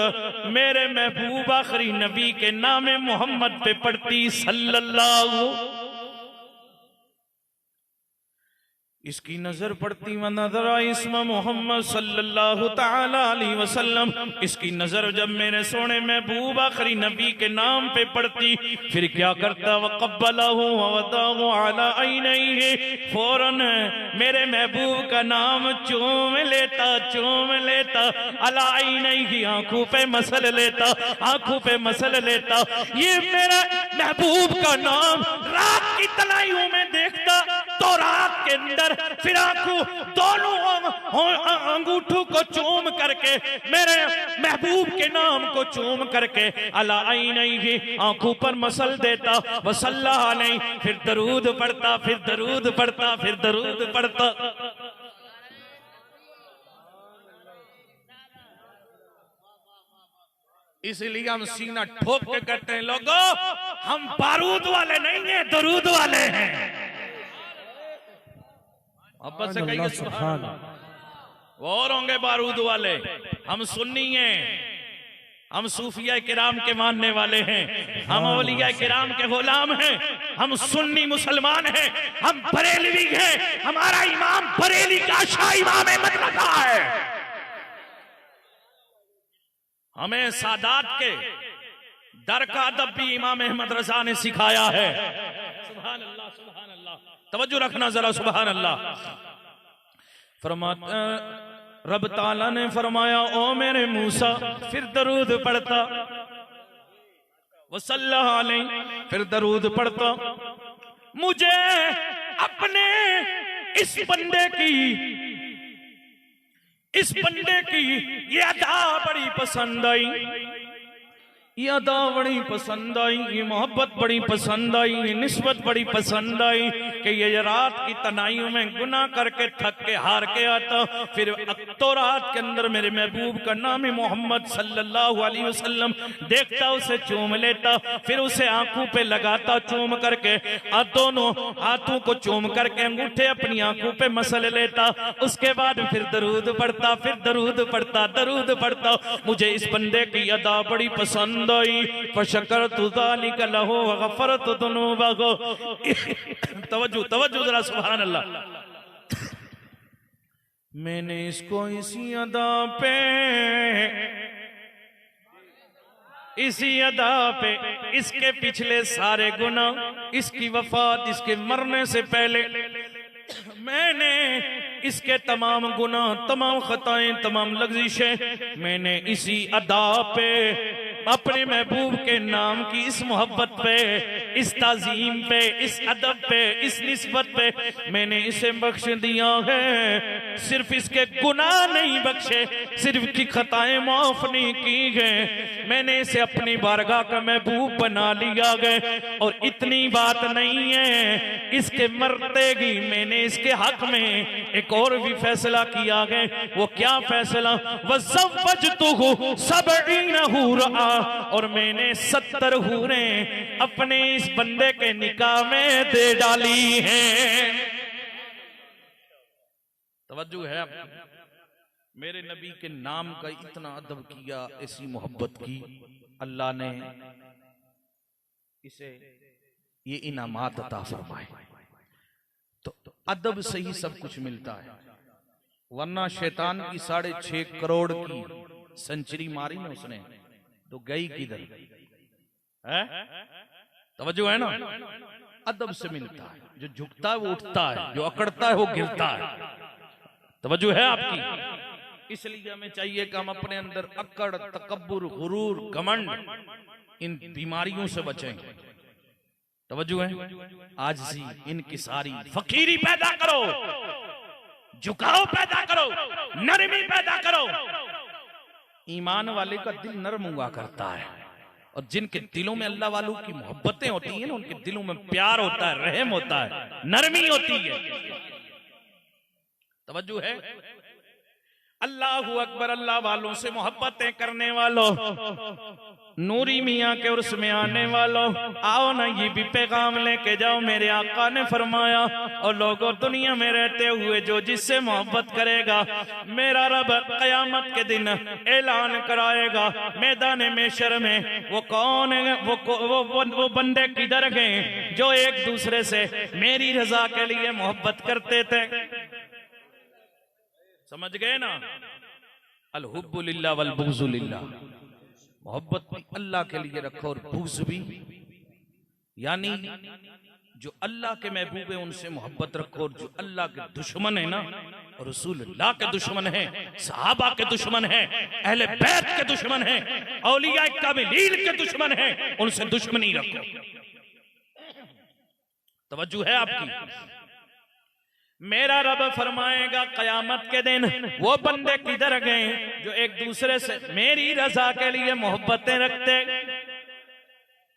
मेरे महबूब आखिरी नबी के नाम मोहम्मद पे पड़ती सल्लल्लाहु, इसकी नजर पड़ती व नजरा इस्मा मोहम्मद सल्लल्लाहु ताला अलैहि वसल्लम, इसकी नजर जब मेरे सोने महबूब आखिरी नबी के नाम पे पड़ती, फिर क्या करता? वक़ब्बलहु व वदाहु अला ऐनैहि, फौरन मेरे महबूब का नाम चूम लेता, अला ऐनैहि, आंखों पे मसल लेता, ये मेरा महबूब का नाम रात की तलाइयों में देखता, तो रात के अंदर फिर आंखों दोनों अंगूठों को चूम करके मेरे महबूब के नाम को चूम करके अला ऐनैहि, आंखों पर मसल देता, वसल्लल्लाहु अलैहि, फिर दरूद पढ़ता। इसलिए हम सीना ठोक के कहते हैं, लोगों हम बारूद वाले नहीं है, दरूद वाले हैं। अब से कहिए सुभान अल्लाह। वो और होंगे बारूद वाले, हम सुन्नी हैं, हम सूफिया किराम के मानने वाले हैं, हम औलिया किराम के गुलाम हैं, हम सुन्नी मुसलमान हैं, हम बरेलवी हैं, हमारा इमाम बरेली का शाह इमाम अहमद रजा है। हमें सादात के दर का अदब भी इमाम अहमद रजा ने सिखाया है। सुभान अल्लाह, सुभान अल्लाह, तवज्जो रखना जरा, सुभान अल्लाह। फरमाता रब ताला ने फरमाया, ओ मेरे मूसा, फिर दरूद पढ़ता, वसल्लल्लाहु अलैहि, फिर दरूद पढ़ता। मुझे अपने इस बंदे की ये अदा बड़ी पसंद आई, ये अदा बड़ी पसंद आई, ये मोहब्बत बड़ी पसंद आई, ये निस्बत बड़ी पसंद आई कि ये रात की तनाइयों में गुनाह करके थक के हार के आता, फिर तो रात के अंदर मेरे महबूब का नाम है मोहम्मद सल्लल्लाहु अलैहि वसल्लम, देखता उसे चूम लेता, फिर उसे आंखों पे लगाता चूम करके, दोनों हाथों को चूम करके अंगूठे अपनी आंखों पे मसल लेता, उसके बाद फिर दरूद पढ़ता। मुझे इस बंदे की अदा बड़ी पसंद आई, फशकरतु ज़ालिका लहू व गफ़रतु ज़ुनूबहू। तवज्जो जरा, सुभान अल्लाह। मैंने इसको इसी अदा पे, इसी अदा पे, इसके पिछले सारे गुनाह, इसकी वफात, इसके मरने से पहले मैंने इसके तमाम गुनाह, तमाम खताएं, तमाम लग़ज़िशें मैंने इसी अदा पे, अपने महबूब के नाम की इस मोहब्बत पे, इस ताज़ीम पे, इस अदब पे, इस निस्बत पे मैंने इसे बख्श दिया है। सिर्फ इसके गुनाह नहीं बख्शे, सिर्फ की खताएं माफ नहीं की गए, मैंने इसे अपनी बारगाह का महबूब बना लिया गए। और इतनी बात नहीं है, इसके मरते ही मैंने इसके हक में एक और भी फैसला किया गया। वो क्या फैसला? वज़व्वजतुहु सबईन हुरा, और मैंने 70 हूरें अपने इस बंदे के निकाह में दे डाली हैं। तवज्जो है आपकी? मेरे नबी के नाम का इतना अदब किया, ऐसी मोहब्बत की, अल्लाह ने इसे ये इनामात अता फरमाए। तो अदब से ही सब कुछ मिलता है, वरना शैतान की 6.5 करोड़ की सेंचुरी मारी ना उसने, तो गई किधर है? तवज्जो है ना? अदब से मिलता है, जो झुकता है वो उठता है, जो अकड़ता है वो गिरता है। तवज्जो है आपकी? इसलिए हमें चाहिए कि हम अपने अंदर अकड़, तकब्बुर, गुरूर, घमंड, इन बीमारियों से बचें। तवज्जो है? आजिज़ी, इनकिसारी, फकीरी पैदा करो, झुकाव पैदा करो, नरमी पैदा करो। ईमान वाले का दिल नरम हुआ करता है, और जिनके दिलों में अल्लाह वालों की मोहब्बतें होती हैं ना, उनके दिलों में प्यार होता है, रहम होता है, नरमी होती है। तवज्जो है? अल्लाहू अकबर। अल्लाह वालों से मोहब्बतें करने वालों, नूरी मियाँ के उर्स में आने वालों, आओ ना ये भी पैगाम लेके जाओ। मेरे आका ने फरमाया, और लोगों दुनिया में रहते हुए जो जिससे मोहब्बत करेगा, मेरा रब कयामत के दिन ऐलान कराएगा मैदान महशर में, वो कौन है? वो बंदे किधर गए जो एक दूसरे से मेरी रजा के लिए मोहब्बत करते थे। समझ गए ना? अल हुब्बु लिल्लाह वल बुग़्ज़ु लिल्लाह। मोहब्बत भी अल्लाह के लिए रखो, और बुग़्ज़ भी, यानी जो अल्लाह के महबूब है उनसे मोहब्बत रखो, और जो अल्लाह के दुश्मन है ना, और रसूलुल्लाह के दुश्मन है, सहाबा के दुश्मन है, अहले बैत के दुश्मन है, औलिया कामिलीन के दुश्मन है, उनसे दुश्मनी रखो। तवज्जो है आपकी? मेरा रब फरमाएगा कयामत के दिन, वो बंदे किधर गए जो एक दूसरे से मेरी रजा के लिए मोहब्बतें रखते।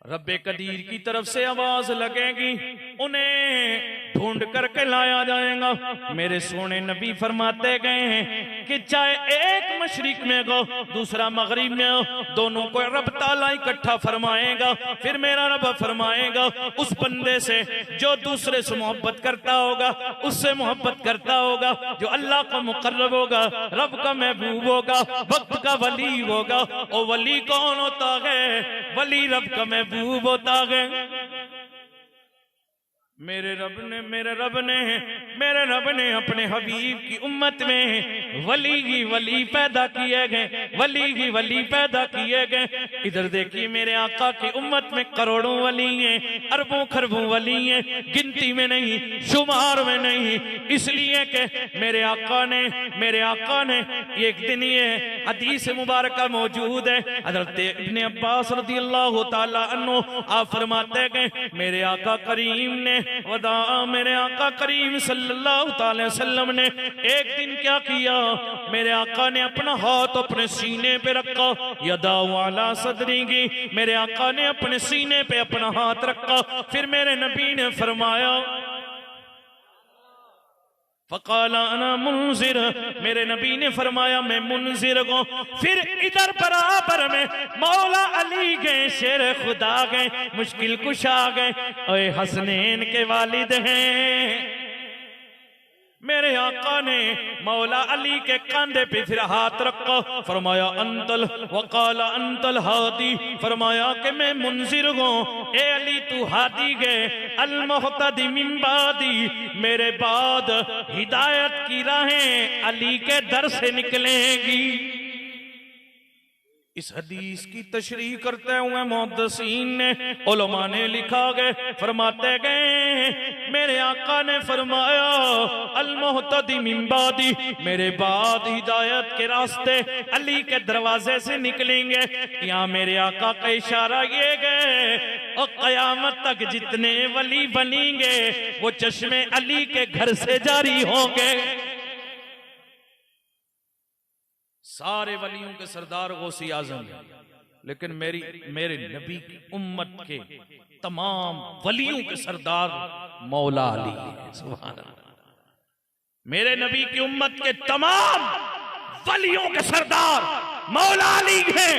रब्बे कदीर की तरफ से आवाज लगेगी, उन्हें ढूंढ करके लाया जाएगा। मेरे सोने नबी फरमाते गए हैं कि चाहे एक मशरिक में हो, दूसरा मगरिब में हो, दोनों को रब ताला इकट्ठा फरमाएगा। फिर मेरा रब फरमाएगा उस बंदे से जो दूसरे से मोहब्बत करता होगा, उससे मोहब्बत करता होगा, जो अल्लाह का मुकर्रब होगा, रब का महबूब होगा, वक्त का वली होगा। और वली कौन होता है? वली रब का महबूब होता है। मेरे रब ने अपने हबीब की उम्मत में वली ही वली पैदा किए गए, वली ही वली पैदा किए गए। इधर देखिए, मेरे आका की उम्मत में करोड़ों वली हैं, अरबों खरबों वली हैं, गिनती में नहीं, शुमार में नहीं। इसलिए कि मेरे आका ने एक दिन, ये हदीस मुबारक मौजूद है, हज़रत इब्न अब्बास रज़ियल्लाहु ताला अन्हु आप फरमाते गए, मेरे आका करीम ने वदा, मेरे आका करीम सल्लल्लाहु अलैहि वसल्लम ने एक दिन क्या किया, मेरे आका ने अपना हाथ अपने सीने पे रखा, यदा वाला सदरी की, मेरे आका ने अपने सीने पे अपना हाथ रखा। फिर मेरे नबी ने फरमाया फ़क़ाला अना मुनज़िर, मेरे नबी ने फरमाया मैं मुनज़िर हूँ। फिर इधर बराबर में मौला अली गए, शेर खुदा गए, मुश्किल कुशा गए, ओए हसनैन के वालिद हैं, मेरे आका ने मौला अली के कंधे पे फिर हाथ रखा, फरमाया अंतल वकाला अंतल हादी, फरमाया कि मैं मुंजिर हूँ, ए अली तू हादी गए, अल मुहतदी मिन बादी, मेरे बाद हिदायत की राहें अली के दर से निकलेंगी। इस हदीस की तशरीह करते हुए मुहद्दिसीन ने उलमा ने लिखा गए, फरमाते गए मेरे आका ने फरमाया अल मुहतदी मिन बादी, मेरे बाद हिदायत के रास्ते अली के दरवाजे से निकलेंगे। यहाँ मेरे आका का इशारा ये गए और कयामत तक जितने वली बनेंगे वो चश्मे अली के घर से जारी होंगे। सारे वलियों के सरदार गौसी आजम, लेकिन मेरे नबी की उम्मत के तमाम वलियों के सरदार मौला अली है। सुभान अल्लाह। मेरे नबी की उम्मत के तमाम वलियों के सरदार मौला अली हैं।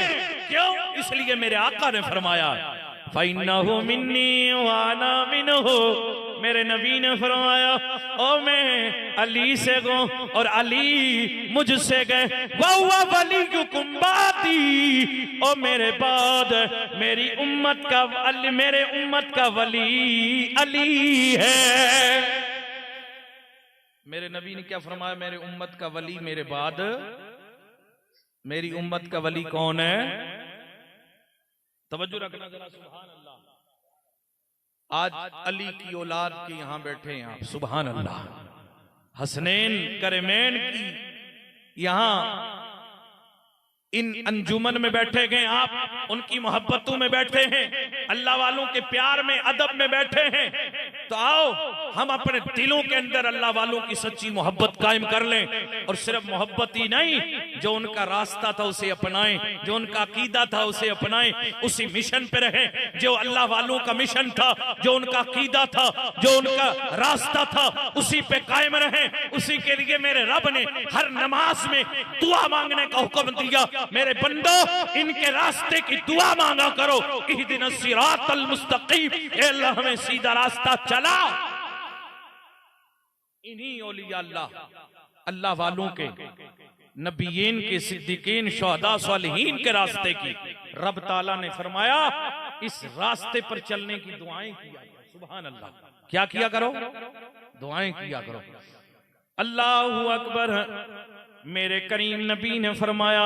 क्यों? इसलिए मेरे आका ने फरमाया फइन्नहु मिन्नी व अना मिन्हु, मेरे नबी ने फरमाया ओ मैं अली से गो और अली मुझसे गए, वहुवा वलियुकुम बादी, ओ मेरे बाद मेरी उम्मत का मेरे उम्मत का वली अली है। मेरे नबी ने क्या फरमाया? मेरे उम्मत का वली मेरे बाद, मेरी उम्मत का वली कौन है? तवज्जो रखना जरा। सुभान अल्लाह। आज अली की औलाद के यहां बैठे हैं आप, सुभान अल्लाह। हसनैन करमैन की यहां इन अंजुमन में बैठे गए आप, उनकी मोहब्बतों में बैठे हैं, अल्लाह वालों के प्यार में अदब में बैठे हैं। तो आओ हम अपने दिलों के अंदर अल्लाह वालों की सच्ची मोहब्बत कायम कर लें, और सिर्फ मोहब्बत ही नहीं, जो उनका रास्ता था उसे अपनाएं, जो उनका अकीदा था उसे अपनाएं, उसी मिशन पे रहें जो अल्लाह वालों का मिशन था, जो उनका अकीदा था, जो उनका रास्ता था, उसी पे कायम रहें। उसी के लिए मेरे रब ने हर नमाज में दुआ मांगने का हुक्म दिया, मेरे बंदो इनके रास्ते की दुआ मांगा करो, इहदिनस सिरातल मुस्तकीम, ए अल्लाह हमें सीधा रास्ता चला। इन्हीं औलिया अल्लाह वालों के, नबीयीन के, सिद्दीकीन, शुहदा, सालिहीन के रास्ते की रब ताला ने फरमाया इस रास्ते पर चलने की दुआएं किया करो। सुभान अल्लाह। क्या किया करो? दुआएं किया करो। अल्लाहु अकबर। मेरे करीम नबी ने फरमाया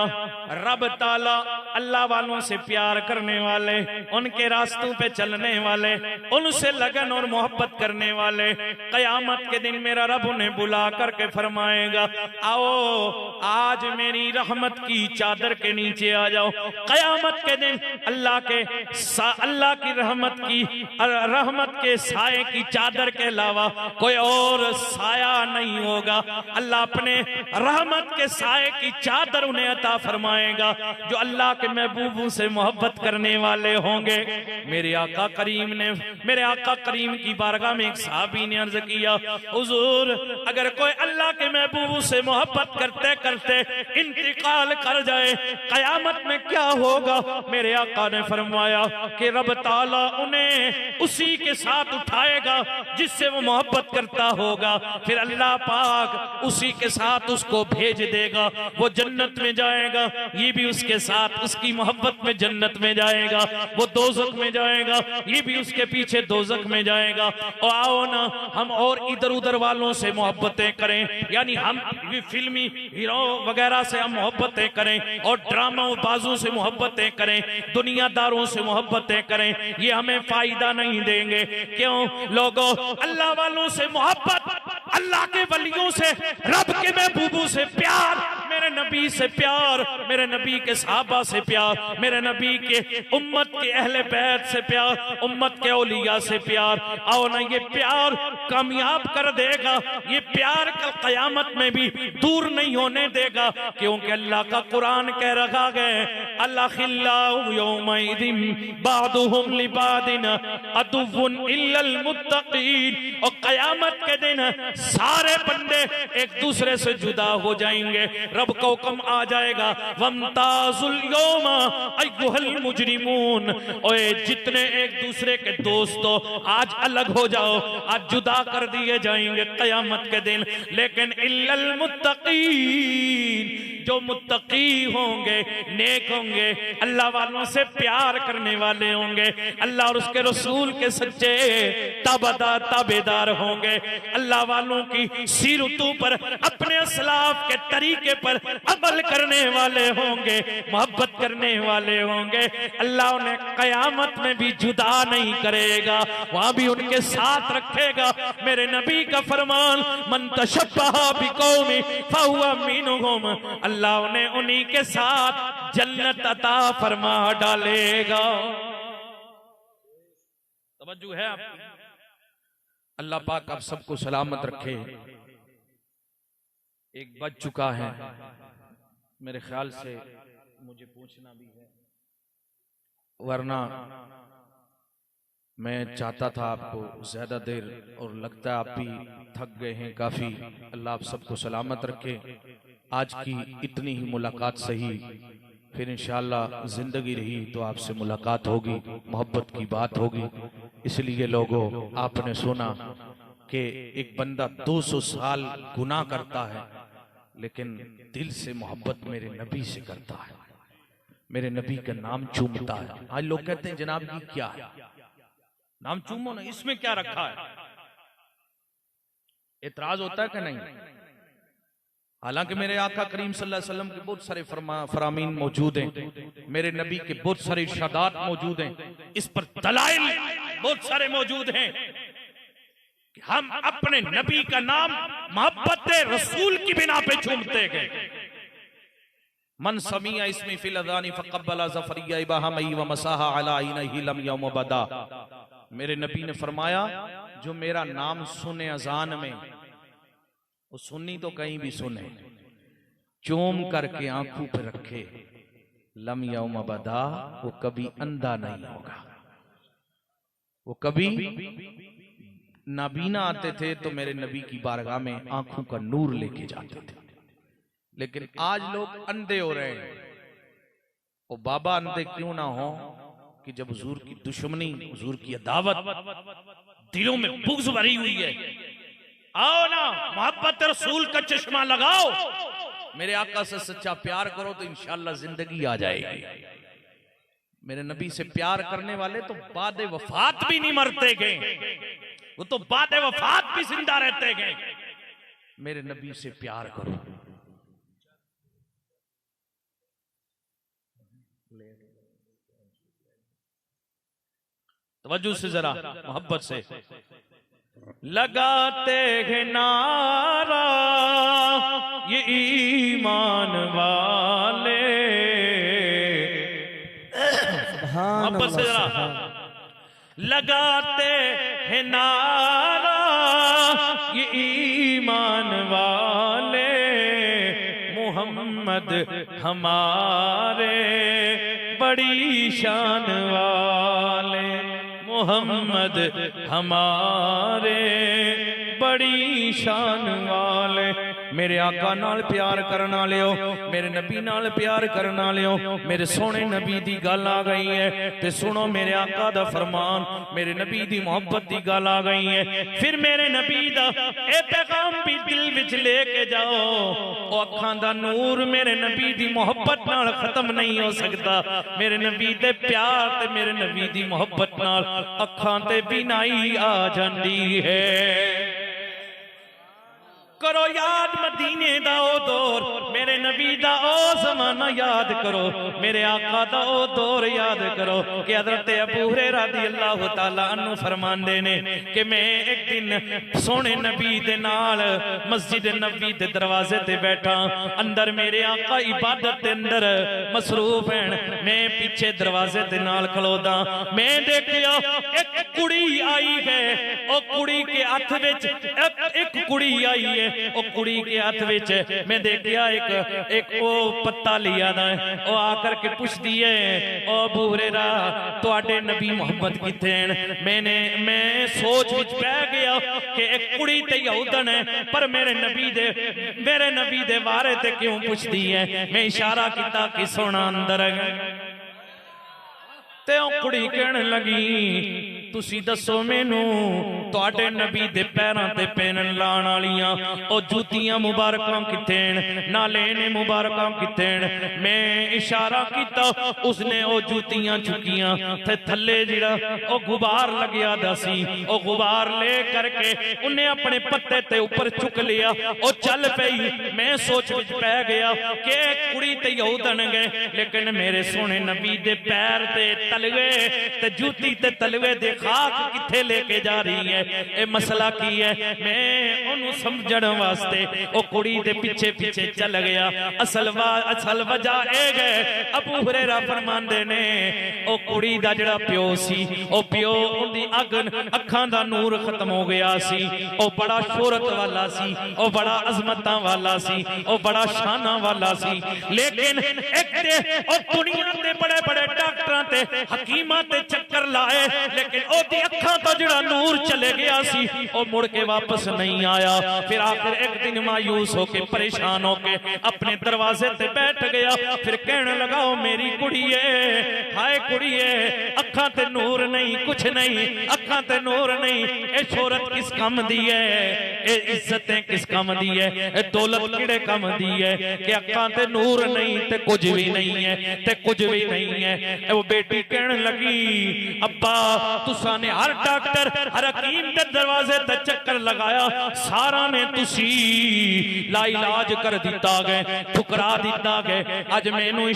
रब ताला अल्लाह वालों से प्यार करने वाले, उनके रास्तों पे चलने वाले, उनसे लगन और मोहब्बत करने वाले, कयामत के दिन मेरा रब उन्हें बुला करके फरमाएगा आओ आज मेरी रहमत की चादर के नीचे आ जाओ। कयामत के दिन अल्लाह की रहमत के साए की चादर के अलावा कोई और साया नहीं होगा। अल्लाह अपने रहमत के साए की चादर उन्हें अता फरमाएगा जो अल्लाह के महबूबों से मोहब्बत करने वाले होंगे। मेरे आका करीम की बारगाह में एक सहाबी ने अर्ज किया हुजूर अगर कोई अल्लाह के महबूबों से मोहब्बत करते करते इंतकाल कर जाए कयामत में क्या होगा? मेरे आका ने फरमाया कि रब ताला उन्हें उसी के साथ उठाएगा जिससे वो मोहब्बत करता होगा, फिर अल्लाह पाक उसी के साथ उसको भेज देगा, वो जन्नत में जाएगा, ये भी उसके साथ उसकी मोहब्बत में जन्नत में जाएगा, वो दोज़ख में जाएगा, ये भी उसके पीछे दोज़ख में जाएगा। और आओ ना हम और इधर उधर वालों से मोहब्बतें करें, यानी हम फिल्मी हीरो वगैरह से हम मोहब्बतें करें और ड्रामा बाजों से मोहब्बतें करें, दुनियादारों से मोहब्बतें करें, ये हमें फायदा नहीं देंगे। क्यों? लोगों अल्लाह वालों से मोहब्बत, अल्लाह के वलियों से, रब के महबूबों से प्यार, मेरे नबी से प्यार, मेरे नबी के सहाबा से प्यार, मेरे नबी के उम्मत के अहले बैत से प्यार, उम्मत के औलिया से प्यार। आओ ना ये प्यार कामयाब कर देगा, ये प्यार कल कयामत में भी दूर नहीं होने देगा, क्योंकि अल्लाह का कुरान कह रखा है अल्लाहिल्लाहु यौमइदिन बादुहुम लिबादिन अदुव्वुन इल्लल मुत्तकीन। और कयामत के दिन सारे बंदे एक दूसरे से जुदा हो जाएंगे। रब का हुक्म आ जाएगा, वमताजुल यौमा अय्युहल मुजरिमून, ओए जितने एक दूसरे के दोस्त हो आज अलग हो जाओ, आज जुदा कर दिए जाएंगे कयामत के दिन। लेकिन इल्लल मुत्तकीन, जो मुत्तकी होंगे, नेक होंगे, अल्लाह वालों से प्यार करने वाले होंगे, अल्लाह और उसके रसूल के सच्चे ताबेदार होंगे, अल्लाह वालों की सीरतों पर, अपने असलाफ के तरीके पर अमल करने वाले होंगे, मोहब्बत करने वाले होंगे, अल्लाह उन्हें कयामत में भी जुदा नहीं करेगा, वहां भी उनके साथ रखेगा। मेरे नबी का फरमान, मन तशब्बहा बिकौमी फहुवा मिनहुम, अल्लाह उन्हें उन्हीं के साथ जन्नत अता फरमा डालेगा। तवज्जो है आपकी? अल्लाह पाक आप सबको सलामत रखे। एक बज चुका है, मेरे ख्याल से मुझे पूछना भी है, वरना मैं चाहता था आपको ज्यादा देर, और लगता है आप भी थक गए हैं काफी। अल्लाह आप सबको सलामत रखे। आज की इतनी ही मुलाकात सही, फिर इंशाअल्लाह जिंदगी रही तो आपसे मुलाकात होगी, मोहब्बत की बात होगी। इसलिए लोगों, आपने सुना कि एक बंदा 200 साल गुनाह करता है लेकिन दिल से मोहब्बत मेरे नबी से करता है, मेरे नबी का नाम चूमता है। आज लोग कहते हैं जनाब ये क्या है, नाम चूमो ना, इसमें क्या रखा है? एतराज होता है कि नहीं? हालांकि मेरे आका करीम सल्लल्लाहु अलैहि वसल्लम के बहुत सारे फरामीन मौजूद हैं, मेरे नबी के बहुत सारे इरशादात मौजूद हैं, इस पर दलाइल बहुत सारे मौजूद हैं कि हम अपने नबी का नाम मोहब्बत रसूल की बिना पे चूमते गए। मन समिया इसमें फिल अज़ानी फक़ब्बला ज़फ़रिया इबाहमी व मसाहा अला इनही लम यौम बदा। मेरे नबी ने फरमाया, जो मेरा नाम सुने अजान में, वो सुन्नी तो कहीं भी सुने, चूम करके आंखों पे रखे, लम यौम बदा, वो कभी अंधा नहीं होगा। वो कभी नाबीना आते थे तो मेरे नबी की बारगाह में आंखों का नूर लेके जाते थे। लेकिन आज लोग अंधे हो रहे हैं। वो बाबा अंधे क्यों ना हो कि जब हुजूर की दुश्मनी, हुजूर की अदावत दिलों में बुग़्ज़ भरी हुई है, आओ ना मोहब्बत रसूल का चश्मा लगाओ, मेरे आका से सच्चा प्यार करो तो इंशाअल्लाह जिंदगी आ जाएगी। मेरे नबी से प्यार करने वाले तो बाद वफात भी नहीं मरते गए, वो तो बाद वफात भी जिंदा रहते गए। मेरे नबी से प्यार करो। तवज्जो से जरा मोहब्बत से, लगाते हैं नारा ये ईमान वाले, मोहब्बत से जरा, लगाते हैं नारा ये ईमान वाले, मोहम्मद हमारे बड़ी शान वाले, मोहम्मद हमारे बड़ी शान वाले। मेरे आका नाल प्यार करना लियो, मेरे नबी नाल प्यार करना लियो। मेरे सोने नबी दी गल आ गई है ते सुनो मेरे आका दा फरमान, मेरे नबी दी मोहब्बत दी गल आ गई है। फिर मेरे नबी दा ए पैगाम भी दिल विच लेके जाओ। ओ अखां दा नूर मेरे नबी दी मोहब्बत नाल खत्म नहीं हो सकता। मेरे नबी दे प्यार ते मेरे नबी दी मोहब्बत नाल अखां ते बिनाई आ जांदी है। करो याद मदीने दा ओ दौर, मेरे नबी दा ओ ज़माना याद करो, मेरे आका दा ओ दौर याद करो कि हज़रत अबू हुरैरा रज़ियल्लाहु तआला अन्हु फरमांदे ने कि मैं एक दिन सोने नबी दे नाल मस्जिद नबी दे दरवाजे ते बैठा, अंदर मेरे आका इबादत दे अंदर मसरूफ हैं, मैं पीछे दरवाजे दे नाल खलोदा। मैं देखिया एक कुड़ी आई है ओ कुड़ी के हथ विच एक कुड़ी आई है, ओ कुड़ी के हथ विच मैं देखिया एक ओ पत्ता लिया दा ओ आकर के पुछदी है, ओ अबू हुरैरा तुहाडे नबी मोहम्मद किथे हैं? मैं सोच विच पै गया कि एक कुड़ी ते यहूदन है, पर मेरे नबी दे बारे ते क्यों पुछदी है? मैं इशारा किया कि सोना अंदर है ते ओ कुड़ी कहन लगी तुसी दसो मैनू तुहाडे नबी दे पैरां ते पहनन लाण वालियां ओ जूतियां मुबारकां किथे हैं, नालेने मुबारकां किथे हैं? मैं इशारा किया, उसने ओ जूतियां चुकियां ते थल्ले जिहड़ा ओ गुबार लग्या दा सी ओ गुबार ले करके उन्हें अपने पत्ते ते ऊपर चुक लिया, ओ चल पई। मैं सोच विच पै गया कि कुड़ी ते यहूदन गए, लेकिन मेरे सोने नबी दे पैर ते तलवे ते जूती ते तलवे दे खाक किथे लेके जा रही है, ए मसला की है? मैं ओनू समझण वास्ते ओ कुड़ी दे पीछे पीछे चल गया। असल वजह ए गए अबू हुरैरा फरमांदे ने ओ कुड़ी दा जड़ा प्यो सी ओ प्यो उंदी अखां दा नूर खत्म हो गया सी, ओ बड़ा शोहरत वाला सी, ओ बड़ा अजमतां वाला सी, ओ बड़ा शाना वाला सी, लेकिन एक ते ओ दुनिया दे बड़े बड़े डॉक्टरां ते हकीमां ते चक्कर लाए, लेकिन ओदी अखां तो जड़ा नूर चले गया सी ओ मुड़ के वापस नहीं आया। फिर आखिर एक दिन मायूस होके परेशान होके अपने दरवाजे ते बैठ गया, फिर कहने लगा ओ मेरी कुड़िए, हाय कुड़िए, अखां ते नूर नहीं, कुछ नहीं, अखां ते नूर नहीं, ए शोहरत किस काम दी है, ए इज्जतें किस काम दी है, ए दौलत किहड़े काम दी है कि अखां ते नूर नहीं ते कुछ भी नहीं है, ते कुछ भी नहीं है। वो बेटी कहने लगी अब्बा तुसा ने हर डॉक्टर हर हकीम के दरवाजे ते चक्कर लगाया, सारा ने तुसी ला इलाज कर दिता गए, ठुकरा दिता गए। अज मैनू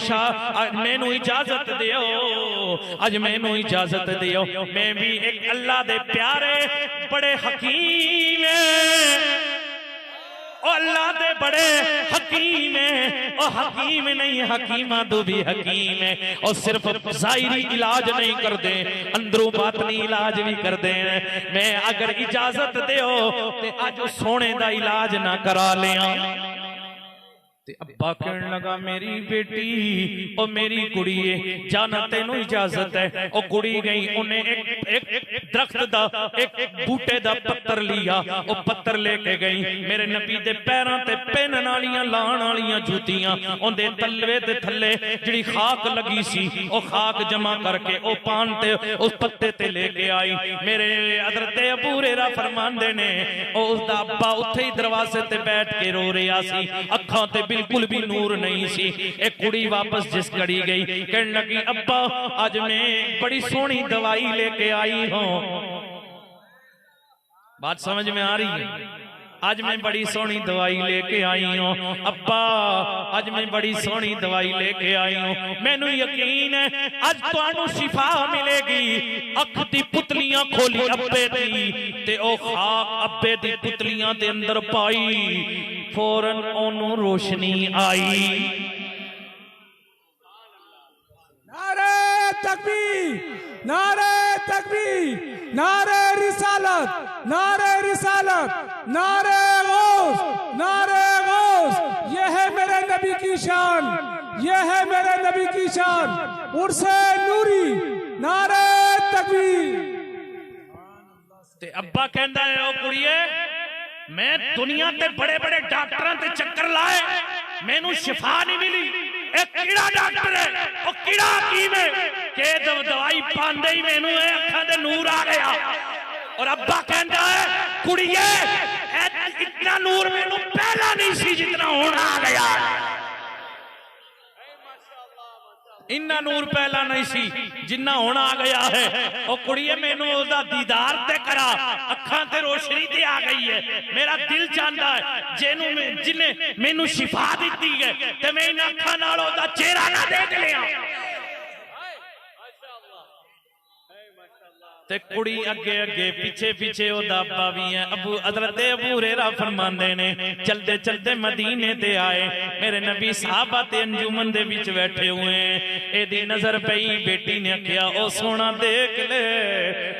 इजाजत दियो, अज मैनू इजाजत दियो, मैं भी एक अल्लाह दे प्यारे बड़े हकीम ओ अल्लाह दे बड़े हकीम है, ओ हकीम नहीं हकीमा तो भी हकीम है, और सिर्फ जाहिरी इलाज नहीं कर दे, अंदरों बातनी इलाज भी कर दे। मैं अगर इजाजत दो ते अज सोने दा इलाज ना करा लिया। अब्बा कहने लगा मेरी बेटी ओ मेरी कुड़िए जाना तेनू इजाजत है। ओ कुड़ी गई, उन्हें एक दरख्त दा एक बूटे दा पत्थर लिया, ओ पत्थर लेके गई, मेरे नबी दे पैरां ते पहनन वालियां लाण वालियां जूतियां उनदे तलवे दे थल्ले जिहड़ी खाक लगी सी ओ खाक जमा करके ओ पान ते उस पत्ते ते लेके आई। मेरे हज़रत अबू हुरैरा फरमांदे ने ओ उसदा अब्बा उत्थे ही दरवाजे ते बैठ के रो रहा सी, अखां ते बिल्कुल भी नूर नहीं सी। एक कुड़ी वापस जिस घड़ी गई कहने लगी अब्बा आज मैं बड़ी सोहनी दवाई लेके आई हूं। बात समझ में आ रही है? आज मैं बड़ी सोहनी दवाई लेके आई हूं अब्बा, आज मैं बड़ी सोहनी दवाई लेके आई हूं, मैनू यकीन है आज तुहानू शिफा मिलेगी। अख दी पुतलियां खोली अब्बे दी ते ओ खाक अब्बे दी पुतलियां दे अंदर पाई, फौरन ओनू रोशनी आई। नारे तकबीर, नारे तकबीर, नारे रिसालत, नारे रिसालत, नारे गौस, नारे गौस। ये है मेरे नबी की शान, ये है मेरे नबी की शान, उर्से नूरी। नारे तकबीर। ते अब्बा कहंदा है ओ कुड़िए मैं दुनिया ते बड़े बड़े डॉक्टरां ते चक्कर लाए, मैनू शिफा नहीं मिली। एक कीड़ा डॉक्टर है, ओ कीड़ा हकीम है के जब दवाई पांदे ही मैनू अखां दे नूर आ गया। और अब्बा कहंदा है कुड़िए इतना नूर मैनू पहला नहीं सी जितना हुण आ गया। इन्ना नूर पहला नहीं सी जिन्ना हुण आ गया है। ओ कुड़िए मैनू उसदा दीदार ते करा, अखां ते रोशनी ते आ गई है। मेरा दिल चाहता है जिन्हें मैनू शिफा दी है ते मैं इन अखां नाल उसदा चेहरा ना देख लिया। ते कुड़ी अगे अगे पीछे पीछे ओदा अब्बा भी है। अबू हज़रत अबू हुरैरा फरमांदे ने चलते चलते मदीने ते आए, मेरे नबी साहबा ते अंजुमन दे विच बैठे हुए हैं। एदी नजर पई, बेटी ने आख्या ओ सोना देख ले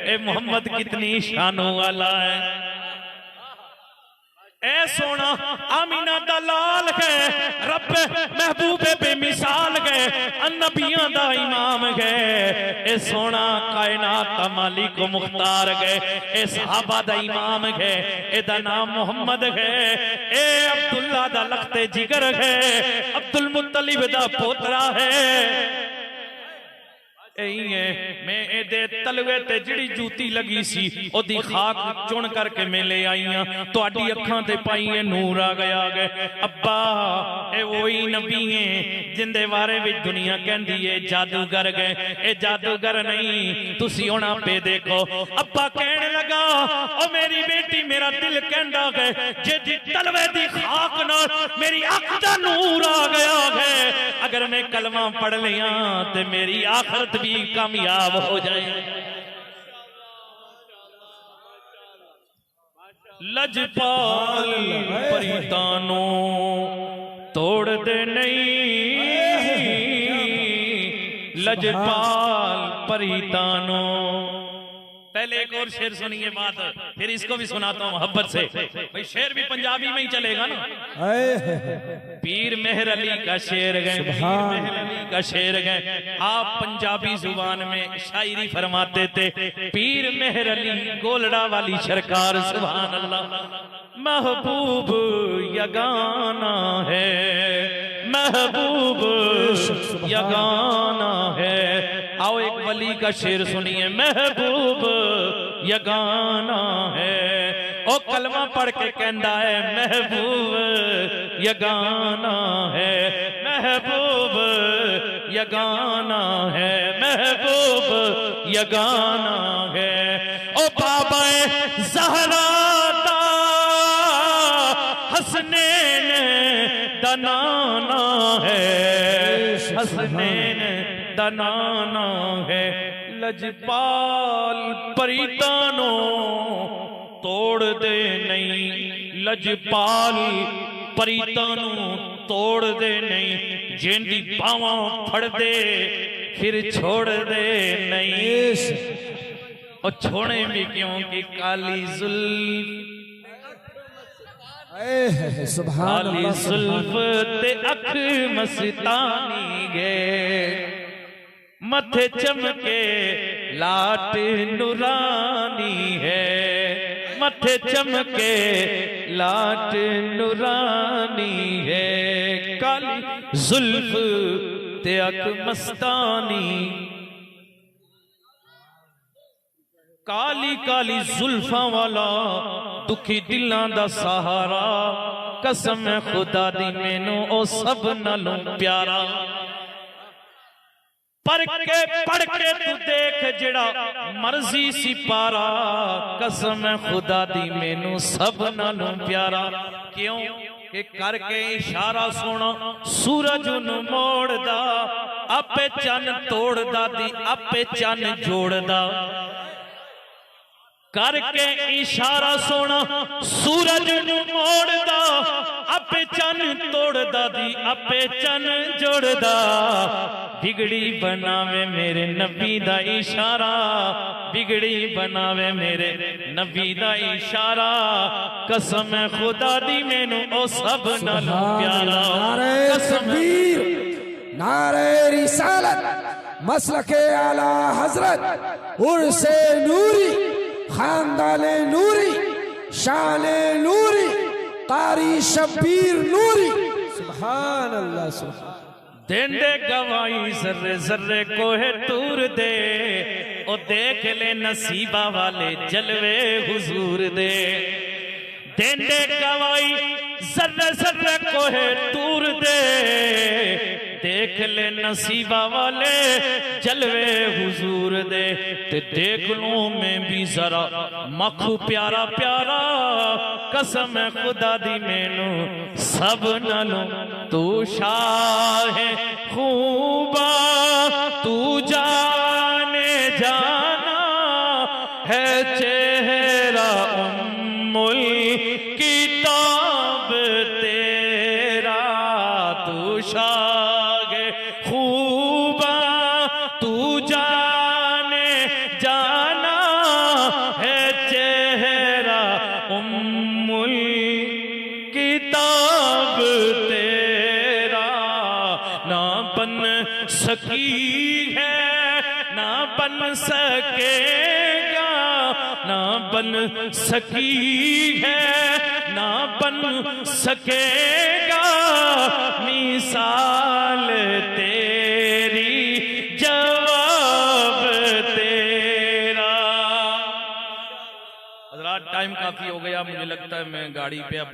ए मोहम्मद कितनी शानों वाला है। ए सोना आमीना दा लाल है, रब महबूबे बेमिसाल गए, अन्नबियां दा इमाम गए। ए सोना कायनात दा मालिक व मुख्तार गए, ए सहाबा दा इमाम गए, एदा नाम मोहम्मद है। ए अब्दुल्ला दा लखते जिगर है, अब्दुल मुत्तलिब दा पोतरा है। मैं एदे तलवे ते जिड़ी जूती लगी सी ओदी खाक चुन करके मैं ले आई हां, तुहाडी अखां ते पाई है नूर आ गया। अब्बा ए वही नबी है जिंदे बारे विच दुनिया कहंदी है जादूगर गए, ए जादूगर नहीं तुसी हुण आपे देखो। अब्बा कहने लगा ओ मेरी बेटी मेरा दिल कहंदा है जे तलवे दी खाक नाल मेरी अख दा नूर आ गया है, अगर मैं कलमा पढ़ लिया ते मेरी आखिरत भी कामयाब हो जाए। लजपाल परितानो तोड़ दे नहीं, लजपाल परितानो। पहले एक और शेर सुनिए बात, फिर इसको भी सुनाता हूं मोहब्बत से। भाई शेर भी पंजाबी में ही चलेगा ना। पीर मेहर अली का शेर गए, पीर मेहर अली का शेर गए। आप पंजाबी जुबान में शायरी फरमाते थे। पीर मेहर अली गोलड़ा वाली सरकार सुभान अल्लाह। महबूब यगाना है, महबूब यगाना है। आओ एक वली का शेर सुनिए, महबूब यगाना है। ओ कलमा पढ़ के कहंदा है महबूब यगाना है, महबूब यगाना है, महबूब यगाना है। ओ बाबा ज़हरा दा हसनैन दनाना है, हसनैन दनाना है। लजपाल परितानो तोड़ दे नहीं, लजपाल परितानो तोड़ दे नहीं। जेंदी पावां फड़ दे फिर छोड़ दे नहीं। और छोड़े भी क्यों कि काली जुल्फ, काली जुल्फ ते अख मस्तानी गे, मथे चमके लाट नूरानी है, मथे चमके लाट नूरानी है। काली जुल्फ ते अख मस्तानी, काली काली जुल्फां वाला दुखी दिलां दा सहारा। कसम खुदा दी मैनू ओ सब नालों प्यारा। पढ़ के तू देख जेड़ा मर्जी सिपारा। कसम खुदा दी मैनू सब नालों प्यारा। क्यों कि करके इशारा सुना सूरज नू मोड़दा, आपे चन तोड़दा दी आपे चन जोड़दा। करके इशारा सोना सूरज नू मोड़दा, आपे चन तोड़दा दी आपे चन जोड़दा। बिगड़ी बनावे मेरे नबी दा इशारा, बिगड़ी बनावे मेरे नबी दा इशारा। कसम खुदा दी मैनू ओ सब नालों प्यारा। तकबीर, नारे रिसालत, मसलके आला हजरत, उर्से नूरी, खानदाने नूरी, शाने नूरी, कारी शब्बीर नूरी। सुभान अल्लाह सुभान। देंदे गवाही जर्रे जर्रे कोहे तूर दे, ओ देख ले नसीबा वाले जलवे हुजूर दे। देंदे गवाही जर्रे जर्रे कोहे तूर दे, देख ले नसीबा वाले जलवे हुजूर दे। ते देख लूं मैं भी जरा मखू प्यारा प्यारा। कसम खुदा दी मैनू सब नालों तू शाह खूबा, तू जाने जाना उम्मुल किताब तेरा ना बन सकी है, ना बन सकेगा, ना बन सकी है, ना बन सकेगा मिसाल तेरी, जवाब तेरा। हज़रात टाइम काफी हो गया, मुझे लगता है मैं गाड़ी पे अब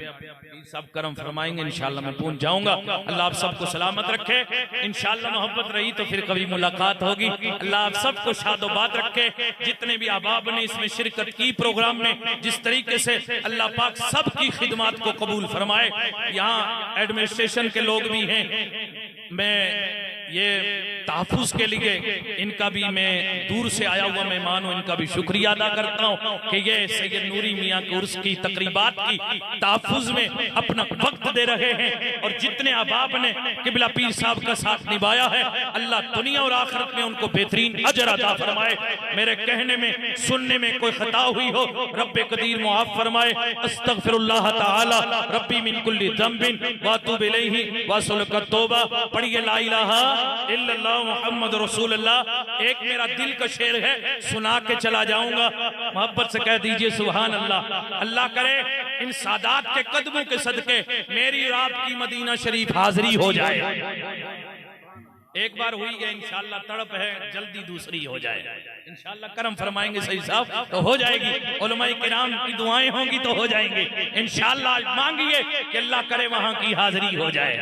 सब करम फरमाएंगे, इंशाल्लाह मैं पहुंच जाऊंगा। अल्लाह आप सबको सलामत रखे, इंशाल्लाह मोहब्बत रही तो फिर कभी मुलाकात होगी। अल्लाह आप सबको शादोबाद रखे। जितने भी अहबाब ने इसमें शिरकत की प्रोग्राम में, जिस तरीके से अल्लाह पाक सबकी खिदमत को कबूल फरमाए। यहाँ एडमिनिस्ट्रेशन के लोग भी हैं, मैं ये तहफ़्फ़ुज़ के लिए इनका भी, मैं दूर से आया हुआ मेहमान हूँ, इनका भी शुक्रिया अदा करता हूँ कि ये सैयद नूरी मियाँ के उर्स की तकरीबात की तहफ़्फ़ुज़ में अपना वक्त दे रहे हैं। और जितने अहबाब ने किबला पीर साहब का साथ निभाया है, अल्लाह दुनिया और आखिरत में उनको बेहतरीन अजर अता फरमाए। मेरे कहने में सुनने में कोई खता हुई हो, रब्बे कदीर मुआफ़ फरमाए। अस्तगफिरुल्लाह तआला रब्बी मिन कुल्ली ज़ंबिन व अतूबु इलैहि व अस्सलुका तौबा। पढ़िए ला इलाहा इल्लल्लाह मुहम्मद रसूलुल्लाह। एक मेरा दिल का शेर है, सुना के चला जाऊंगा, मोहब्बत से कह दीजिए सुभान अल्लाह। अल्लाह करे इन सादात के कदमों के सदके मेरी और आपकी मदीना शरीफ हाजिरी हो जाए। एक बार हुई है इंशाल्लाह, तड़प है जल्दी दूसरी हो जाए। इंशाल्लाह करम फरमाएंगे सही साहब तो हो जाएगी, उलमाए किराम की दुआएं होंगी तो हो जाएंगे इंशाल्लाह। मांगिए कि अल्लाह करे वहां की हाजिरी हो जाए।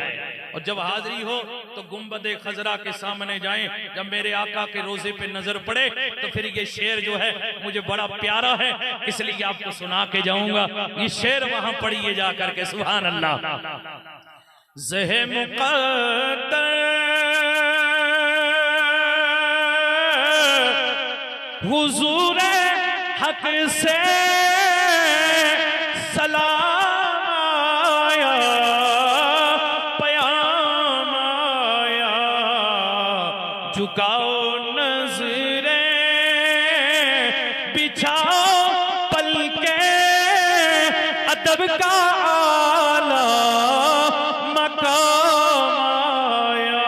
और जब हाजिरी हो तो गुंबदे खजरा के सामने जाएं, जब मेरे आका के रोजे पे नजर पड़े तो फिर ये शेर जो है मुझे बड़ा प्यारा है, इसलिए आपको सुना के जाऊंगा। ये शेर वहां पढ़िए जा करके सुभान अल्लाह। ज़हे मुक़द्दर हुजूर हक से सलाम आया, पयाम आया, झुकाओ नजरें बिछाओ पलके अदब का आला मकाम आया।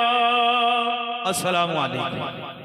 अस्सलामु अलैकुम।